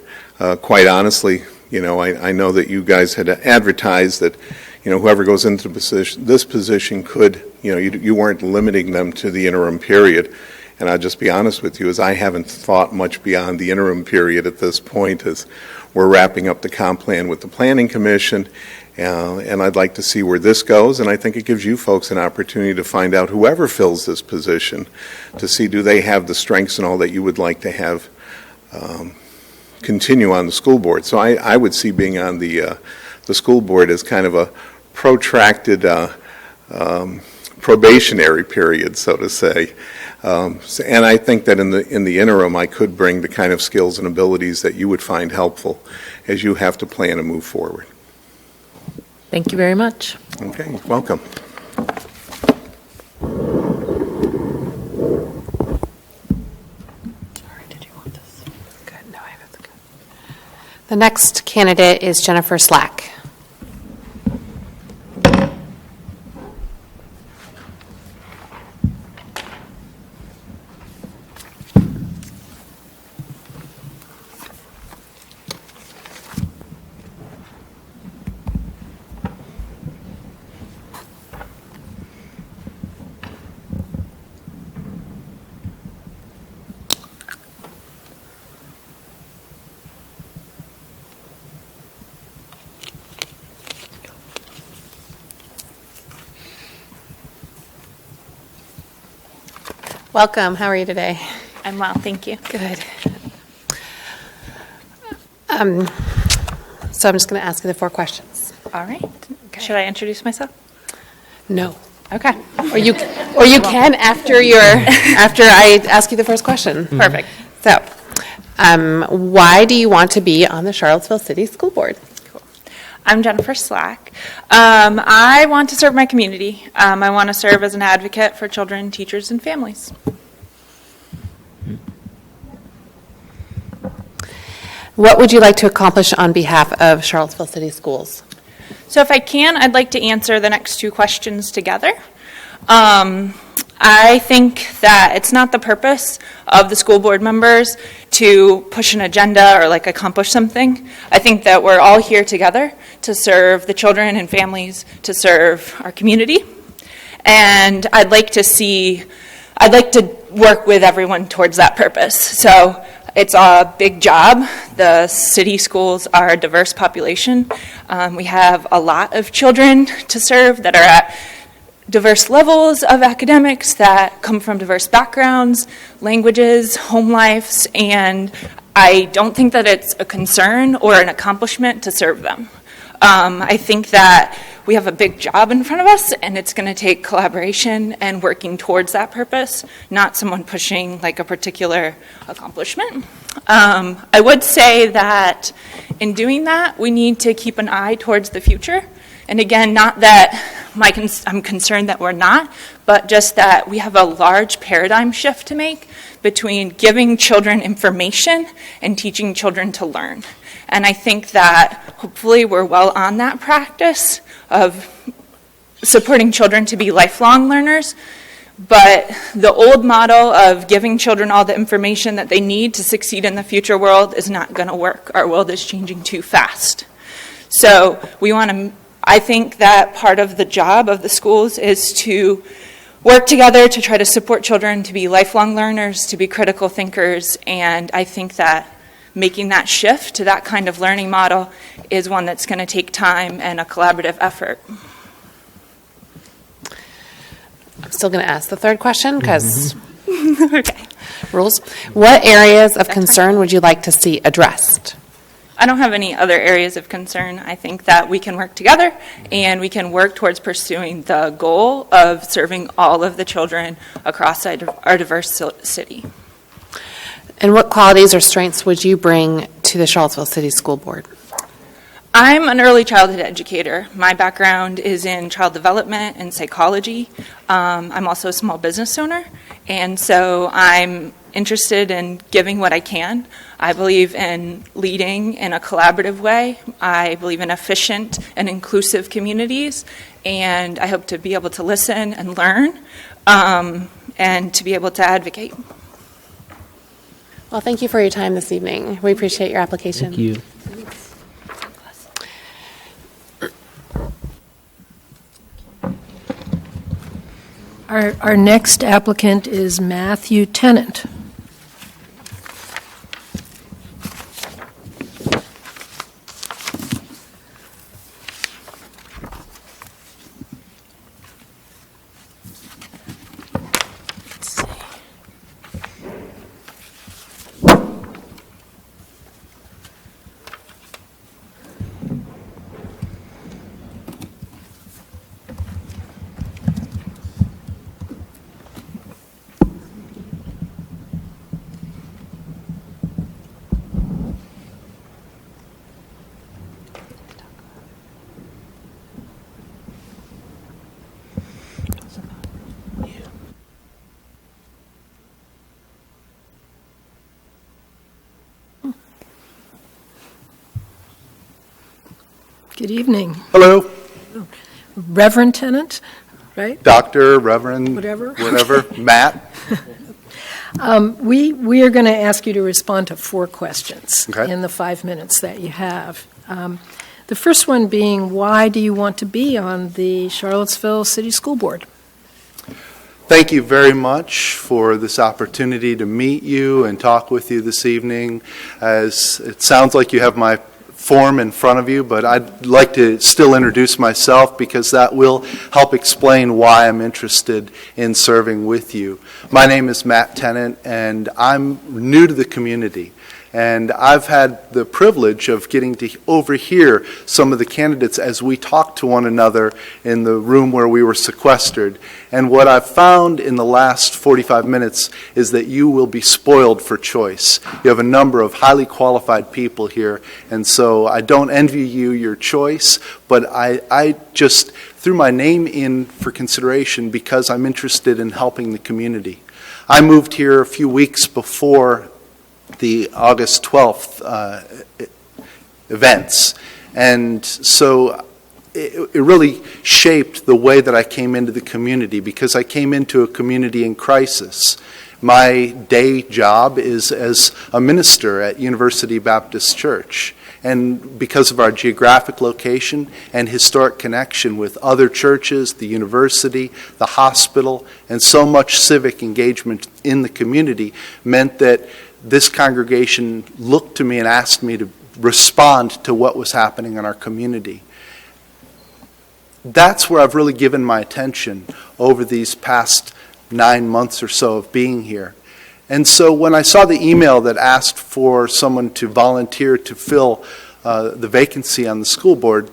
Quite honestly, I know that you guys had advertised that, whoever goes into this position could, you weren't limiting them to the interim period. And I'll just be honest with you, as I haven't thought much beyond the interim period at this point, as we're wrapping up the comp plan with the Planning Commission, and I'd like to see where this goes. And I think it gives you folks an opportunity to find out, whoever fills this position, to see do they have the strengths and all that you would like to have continue on the school board. So I would see being on the school board as kind of a protracted probationary period, so to say. And I think that in the interim, I could bring the kind of skills and abilities that you would find helpful as you have to plan and move forward. Thank you very much. Okay, welcome. The next candidate is Jennifer Slack. Welcome. How are you today? I'm well, thank you. Good. So I'm just going to ask you the 4 questions. All right. Okay. Should I introduce myself? No. Okay. Or you can after I ask you the first question. Perfect. So, why do you want to be on the Charlottesville City School Board? I'm Jennifer Slack. I want to serve my community. I want to serve as an advocate for children, teachers, and families. What would you like to accomplish on behalf of Charlottesville City Schools? So if I can, I'd like to answer the next two questions together. I think that it's not the purpose of the school board members to push an agenda or accomplish something. I think that we're all here together to serve the children and families, to serve our community. And I'd like to work with everyone towards that purpose. So it's a big job. The city schools are a diverse population. We have a lot of children to serve that are at diverse levels of academics, that come from diverse backgrounds, languages, home lives, and I don't think that it's a concern or an accomplishment to serve them. I think that we have a big job in front of us, and it's going to take collaboration and working towards that purpose, not someone pushing a particular accomplishment. I would say that in doing that, we need to keep an eye towards the future. And again, not that I'm concerned that we're not, but just that we have a large paradigm shift to make between giving children information and teaching children to learn. And I think that hopefully we're well on that practice of supporting children to be lifelong learners. But the old model of giving children all the information that they need to succeed in the future world is not going to work. Our world is changing too fast. So I think that part of the job of the schools is to work together to try to support children to be lifelong learners, to be critical thinkers, and I think that making that shift to that kind of learning model is one that's going to take time and a collaborative effort. I'm still going to ask the third question because okay. Rules. What areas of concern would you like to see addressed? I don't have any other areas of concern. I think that we can work together and we can work towards pursuing the goal of serving all of the children across our diverse city. And what qualities or strengths would you bring to the Charlottesville City School Board? I'm an early childhood educator. My background is in child development and psychology. I'm also a small business owner, and so I'm interested in giving what I can. I believe in leading in a collaborative way. I believe in efficient and inclusive communities, and I hope to be able to listen and learn and to be able to advocate. Well, thank you for your time this evening. We appreciate your application. Thank you. Our next applicant is Matthew Tennant. Good evening. Hello. Reverend Tennant, right? Doctor, Reverend, whatever, Matt. We are going to ask you to respond to 4 questions Okay. in the 5 minutes that you have. The first one being, why do you want to be on the Charlottesville City School Board? Thank you very much for this opportunity to meet you and talk with you this evening. As it sounds like you have my form in front of you, but I'd like to still introduce myself because that will help explain why I'm interested in serving with you. My name is Matt Tennant, and I'm new to the community. And I've had the privilege of getting to overhear some of the candidates as we talk to one another in the room where we were sequestered. And what I've found in the last 45 minutes is that you will be spoiled for choice. You have a number of highly qualified people here, and so I don't envy you your choice, but I just threw my name in for consideration because I'm interested in helping the community. I moved here a few weeks before the August 12th events, and so it really shaped the way that I came into the community, because I came into a community in crisis. My day job is as a minister at University Baptist Church. And because of our geographic location and historic connection with other churches, the university, the hospital, and so much civic engagement in the community, meant that this congregation looked to me and asked me to respond to what was happening in our community. That's where I've really given my attention over these past 9 months or so of being here. And so when I saw the email that asked for someone to volunteer to fill the vacancy on the school board,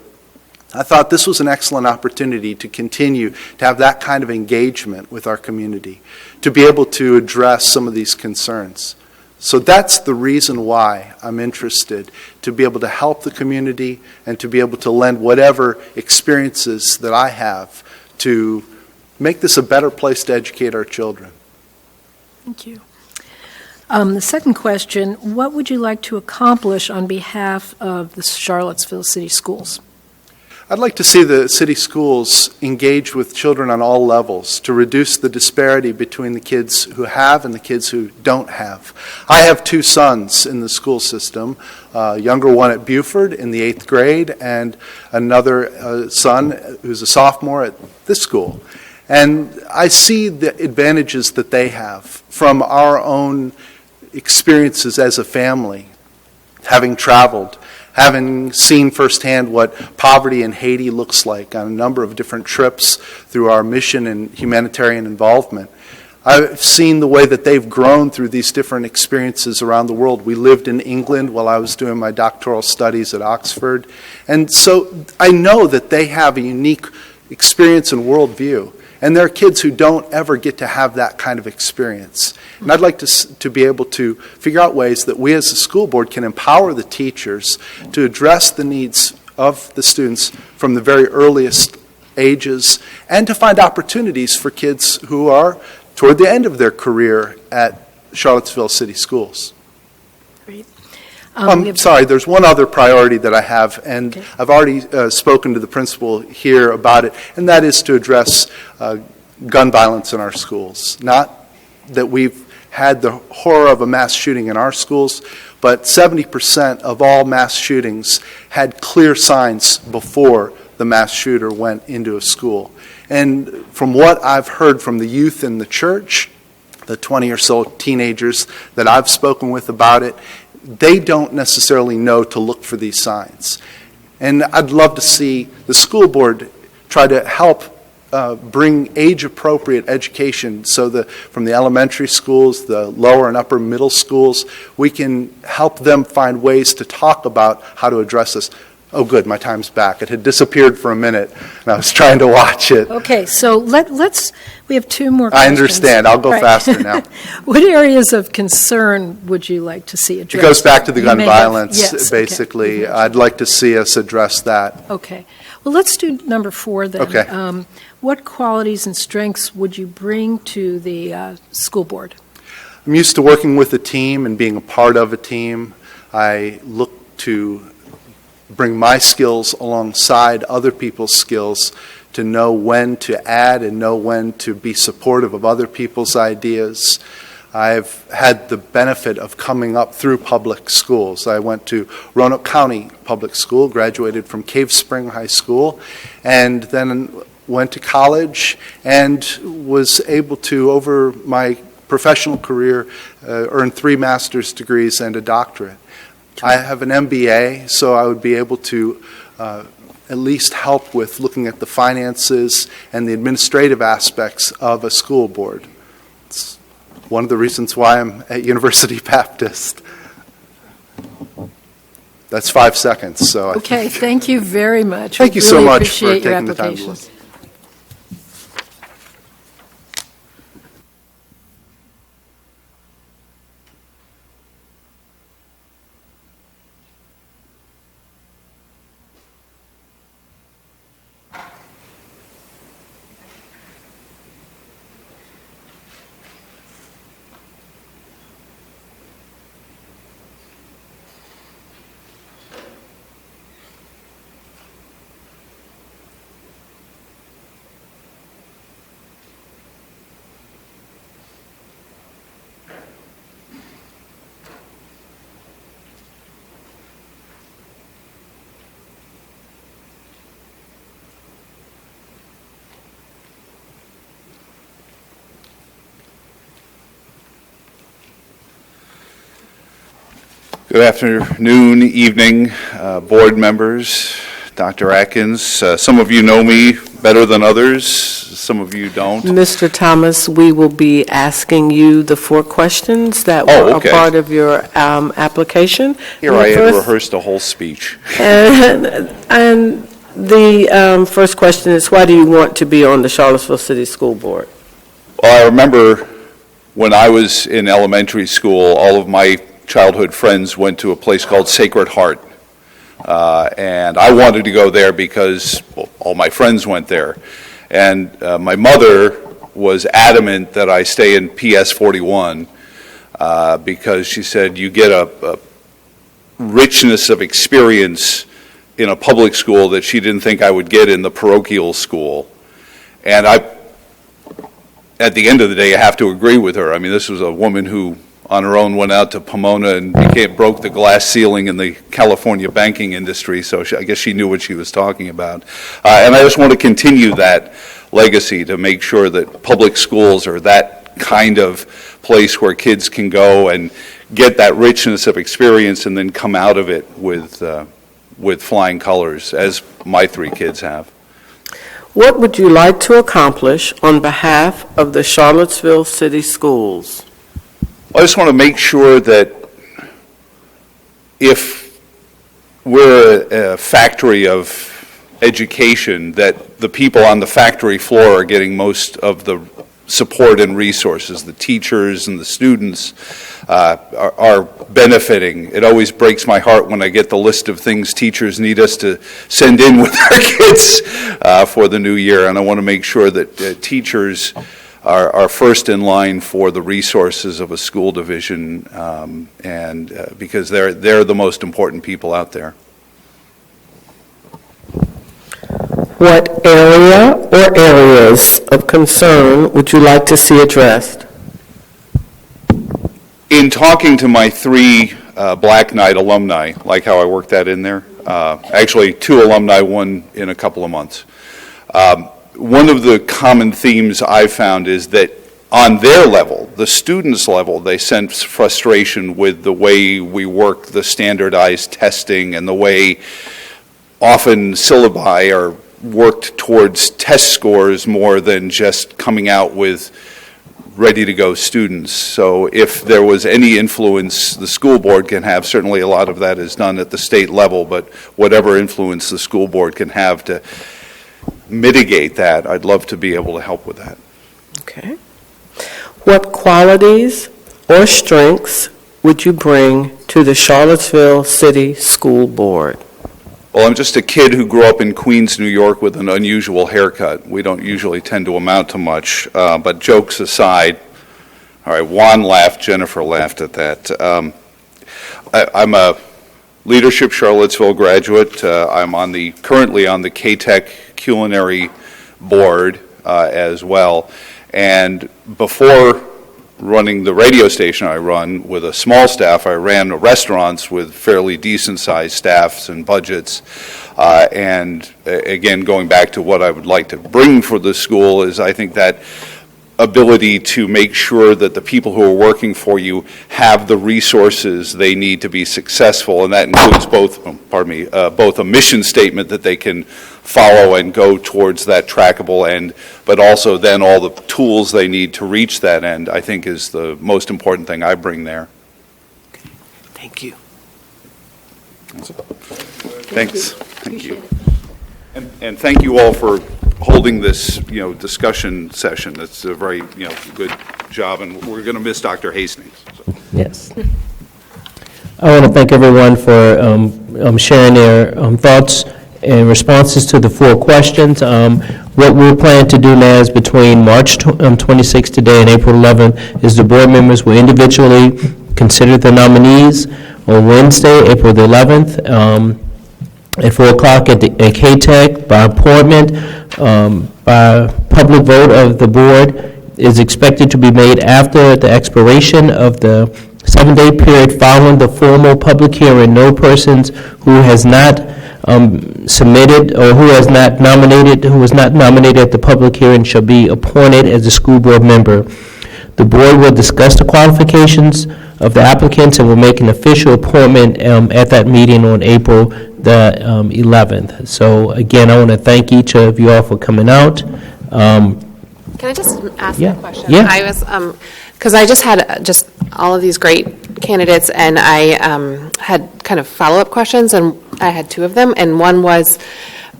I thought this was an excellent opportunity to continue to have that kind of engagement with our community, to be able to address some of these concerns. So that's the reason why I'm interested, to be able to help the community and to be able to lend whatever experiences that I have to make this a better place to educate our children. Thank you. The second question, what would you like to accomplish on behalf of the Charlottesville City Schools? I'd like to see the city schools engage with children on all levels to reduce the disparity between the kids who have and the kids who don't have. I have 2 sons in the school system, a younger one at Buford in the 8th grade and another son who's a sophomore at this school. And I see the advantages that they have from our own experiences as a family, having traveled, having seen firsthand what poverty in Haiti looks like on a number of different trips through our mission and humanitarian involvement. I've seen the way that they've grown through these different experiences around the world. We lived in England while I was doing my doctoral studies at Oxford. And so I know that they have a unique experience and worldview. And there are kids who don't ever get to have that kind of experience. And I'd like to be able to figure out ways that we as a school board can empower the teachers to address the needs of the students from the very earliest ages, and to find opportunities for kids who are toward the end of their career at Charlottesville City Schools. Great. Sorry, there's one other priority that I have, and okay. I've already spoken to the principal here about it, and that is to address gun violence in our schools. Not that we've had the horror of a mass shooting in our schools, but 70% of all mass shootings had clear signs before the mass shooter went into a school. And from what I've heard from the youth in the church, the 20 or so teenagers that I've spoken with about it, they don't necessarily know to look for these signs. And I'd love to see the school board try to help bring age-appropriate education so that from the elementary schools, the lower and upper middle schools, we can help them find ways to talk about how to address this. Oh, good, my time's back. It had disappeared for a minute, and I was trying to watch it. Okay, so we have 2 more questions. I understand. I'll go faster now. What areas of concern would you like to see addressed? It goes back to the gun violence, yes, basically. Okay. I'd like to see us address that. Okay. Well, let's do number 4 then. Okay. What qualities and strengths would you bring to the school board? I'm used to working with a team and being a part of a team. I look to bring my skills alongside other people's skills to know when to add and know when to be supportive of other people's ideas. I've had the benefit of coming up through public schools. I went to Roanoke County Public School, graduated from Cave Spring High School, and then went to college and was able to, over my professional career, earn 3 master's degrees and a doctorate. I have an MBA, so I would be able to at least help with looking at the finances and the administrative aspects of a school board. It's one of the reasons why I'm at University Baptist. That's 5 seconds, so. Okay, thank you very much. Thank you so Really much for appreciate your taking the time to application. listen. Good afternoon, evening, board members, Dr. Atkins. Some of you know me better than others, some of you don't. Mr. Thomas, we will be asking you the 4 questions that were okay. a part of your application. Here I had rehearsed a whole speech. And the first question is, why do you want to be on the Charlottesville City School Board? Well, I remember when I was in elementary school, all of my childhood friends went to a place called Sacred Heart. And I wanted to go there because all my friends went there. And my mother was adamant that I stay in PS 41 because she said you get a richness of experience in a public school that she didn't think I would get in the parochial school. And at the end of the day, I have to agree with her. I mean, this was a woman who on her own went out to Pomona and broke the glass ceiling in the California banking industry, so I guess she knew what she was talking about. And I just want to continue that legacy to make sure that public schools are that kind of place where kids can go and get that richness of experience and then come out of it with flying colors, as my 3 kids have. What would you like to accomplish on behalf of the Charlottesville City Schools? I just want to make sure that if we're a factory of education, that the people on the factory floor are getting most of the support and resources. The teachers and the students are benefiting. It always breaks my heart when I get the list of things teachers need us to send in with our kids for the new year, and I want to make sure that teachers are first in line for the resources of a school division, and because they're the most important people out there. What area or areas of concern would you like to see addressed? In talking to my 3 Black Knight alumni, like how I worked that in there, actually 2 alumni, 1 in a couple of months. One of the common themes I've found is that on their level, the students' level, they sense frustration with the way we work the standardized testing and the way often syllabi are worked towards test scores more than just coming out with ready-to-go students. So if there was any influence the school board can have, certainly a lot of that is done at the state level, but whatever influence the school board can have to mitigate that, I'd love to be able to help with that. Okay. What qualities or strengths would you bring to the Charlottesville City School Board? Well, I'm just a kid who grew up in Queens, New York with an unusual haircut. We don't usually tend to amount to much, but jokes aside, all right, Juan laughed, Jennifer laughed at that. I'm a Leadership Charlottesville graduate. I'm currently on the K-Tech Culinary Board as well. And before running the radio station I run with a small staff, I ran restaurants with fairly decent-sized staffs and budgets. And again, going back to what I would like to bring for the school is I think that ability to make sure that the people who are working for you have the resources they need to be successful, and that includes both a mission statement that they can follow and go towards that trackable end, but also then all the tools they need to reach that end, I think is the most important thing I bring there. Thank you. Thanks. Thank you. And thank you all for holding this, discussion session. That's a very, good job, and we're going to miss Dr. Hastings. So. Yes. I want to thank everyone for sharing their thoughts and responses to the 4 questions. What we're planning to do now is between March 26th today and April 11th is the board members will individually consider the nominees on Wednesday, April the 11th, at 4 o'clock at KTEC by appointment, by public vote of the board is expected to be made after the expiration of the 7-day period following the formal public hearing. No persons who has not submitted or who was not nominated at the public hearing shall be appointed as a school board member. The board will discuss the qualifications of the applicants and will make an official appointment at that meeting on April the 11th. So again, I want to thank each of you all for coming out. Can I just ask a question? Yeah. I was, because I just had just all of these great candidates, and I had kind of follow-up questions, and I had 2 of them, and one was,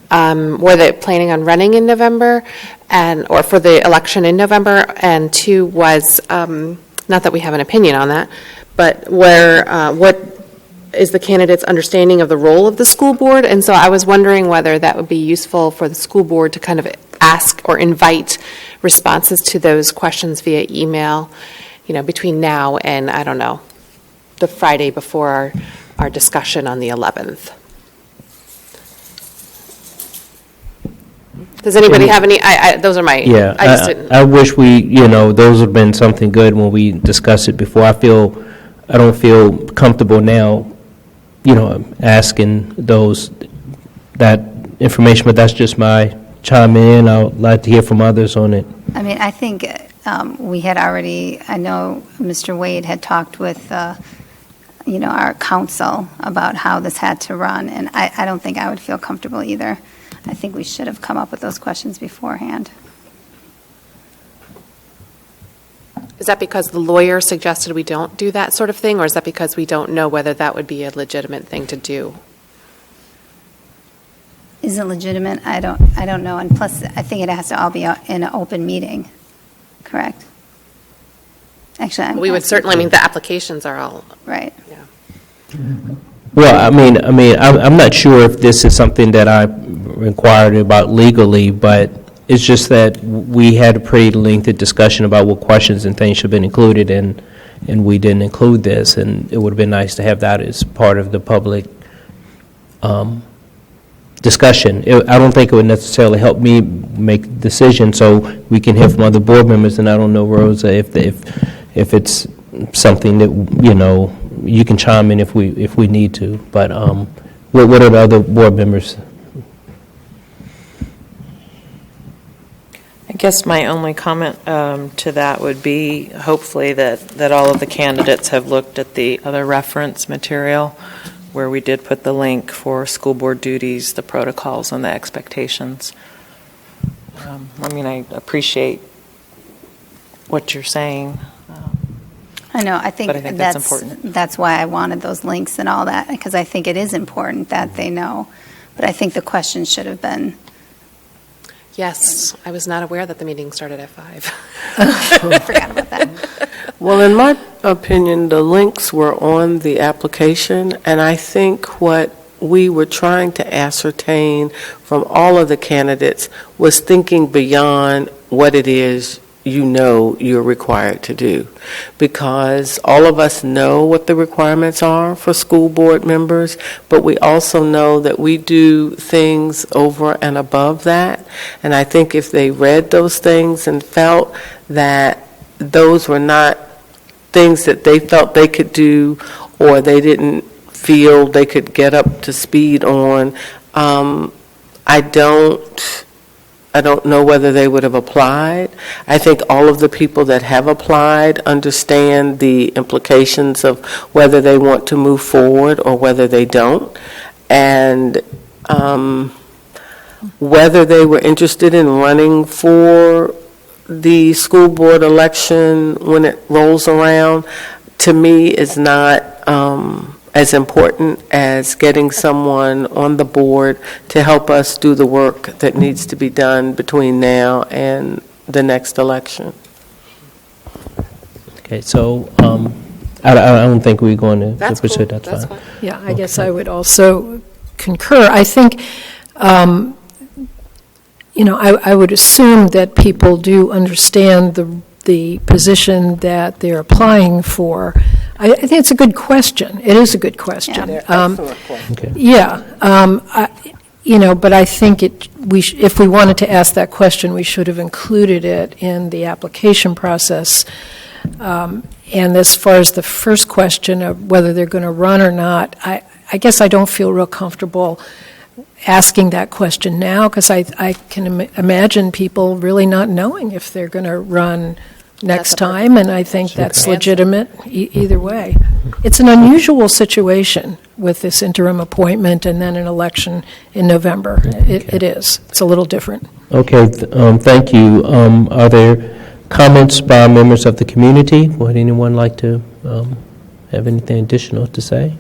were they planning on running in November, or for the election in November, and 2 was, not that we have an opinion on that, but what is the candidate's understanding of the role of the school board? And so I was wondering whether that would be useful for the school board to kind of ask or invite responses to those questions via email, between now and, I don't know, the Friday before our discussion on the 11th. Does anybody have any, those are my, Yeah, I just didn't. I wish those would have been something good when we discussed it before. I don't feel comfortable now, asking that information, but that's just my chime in. I would like to hear from others on it. I mean, I think we had already, I know Mr. Wade had talked with, our council about how this had to run, and I don't think I would feel comfortable either. I think we should have come up with those questions beforehand. Is that because the lawyer suggested we don't do that sort of thing, or is that because we don't know whether that would be a legitimate thing to do? Is it legitimate? I don't know. And plus, I think it has to all be in an open meeting, correct? Actually, We would certainly, the applications are all. Right. Yeah. Well, I'm not sure if this is something that I inquired about legally, but it's just that we had a pretty lengthy discussion about what questions and things should have been included, and we didn't include this, and it would have been nice to have that as part of the public discussion. I don't think it would necessarily help me make a decision, so we can hear from other board members, and I don't know, Rosa, if it's something that, you can chime in if we need to, but what are the other board members? I guess my only comment to that would be hopefully that all of the candidates have looked at the other reference material where we did put the link for school board duties, the protocols, and the expectations. I appreciate what you're saying. I know. I think that's important. That's why I wanted those links and all that, because I think it is important that they know. But I think the question should have been. Yes, I was not aware that the meeting started at 5. I forgot about that. Well, in my opinion, the links were on the application, and I think what we were trying to ascertain from all of the candidates was thinking beyond what it is you're required to do. Because all of us know what the requirements are for school board members, but we also know that we do things over and above that. And I think if they read those things and felt that those were not things that they felt they could do, or they didn't feel they could get up to speed on, I don't know whether they would have applied. I think all of the people that have applied understand the implications of whether they want to move forward or whether they don't. And whether they were interested in running for the school board election when it rolls around, to me, is not as important as getting someone on the board to help us do the work that needs to be done between now and the next election. Okay, so I don't think we're going to pursue that. That's fine. Yeah, I guess I would also concur. I think, I would assume that people do understand the position that they're applying for. I think it's a good question. It is a good question. Yeah, but I think if we wanted to ask that question, we should have included it in the application process. And as far as the first question of whether they're going to run or not, I guess I don't feel real comfortable asking that question now, because I can imagine people really not knowing if they're going to run next time, and I think that's legitimate either way. It's an unusual situation with this interim appointment and then an election in November. It is. It's a little different. Okay, thank you. Are there comments by members of the community? Would anyone like to have anything additional to say?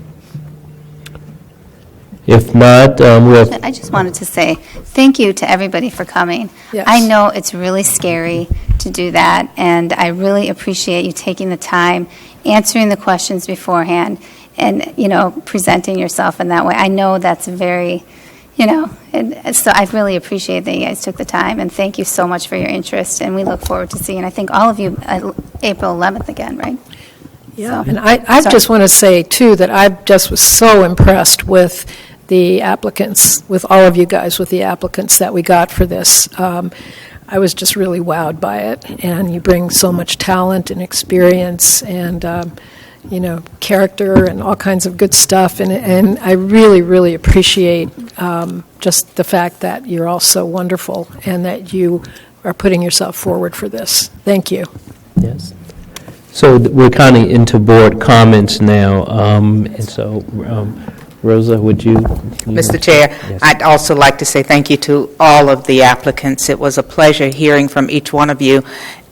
If not, I just wanted to say thank you to everybody for coming. Yes. I know it's really scary to do that, and I really appreciate you taking the time, answering the questions beforehand, and, presenting yourself in that way. I know that's very, so I really appreciate that you guys took the time, and thank you so much for your interest, and we look forward to seeing, I think, all of you April 11th again, right? Yeah, So, and I just want to say, too, that I just was so impressed with the applicants, with all of you guys, with the applicants that we got for this. I was just really wowed by it, and you bring so much talent and experience and, character and all kinds of good stuff, and I really, really appreciate just the fact that you're all so wonderful and that you are putting yourself forward for this. Thank you. Yes. So we're kind of into board comments now, and so Rosa, would you? Mr. Chair, Yes. I'd also like to say thank you to all of the applicants. It was a pleasure hearing from each one of you.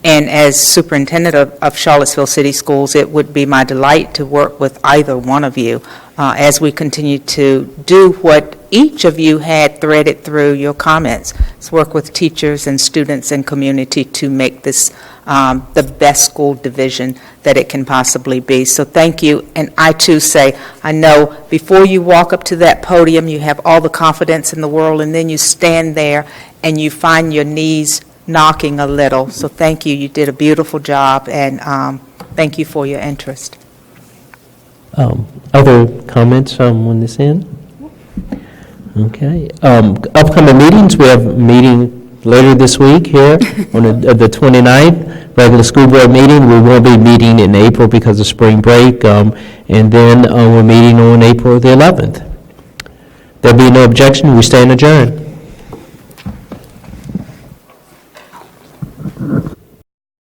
And as superintendent of Charlottesville City Schools, it would be my delight to work with either one of you as we continue to do what each of you had threaded through your comments. Let's work with teachers and students and community to make this the best school division that it can possibly be. So thank you. And I too say, I know before you walk up to that podium, you have all the confidence in the world, and then you stand there and you find your knees knocking a little. So thank you. You did a beautiful job, and thank you for your interest. Other comments on this end? Okay. Upcoming meetings, we have a meeting later this week here on the 29th, regular school board meeting. We won't be meeting in April because of spring break, and then we're meeting on April the 11th. There be no objection, we stand adjourned.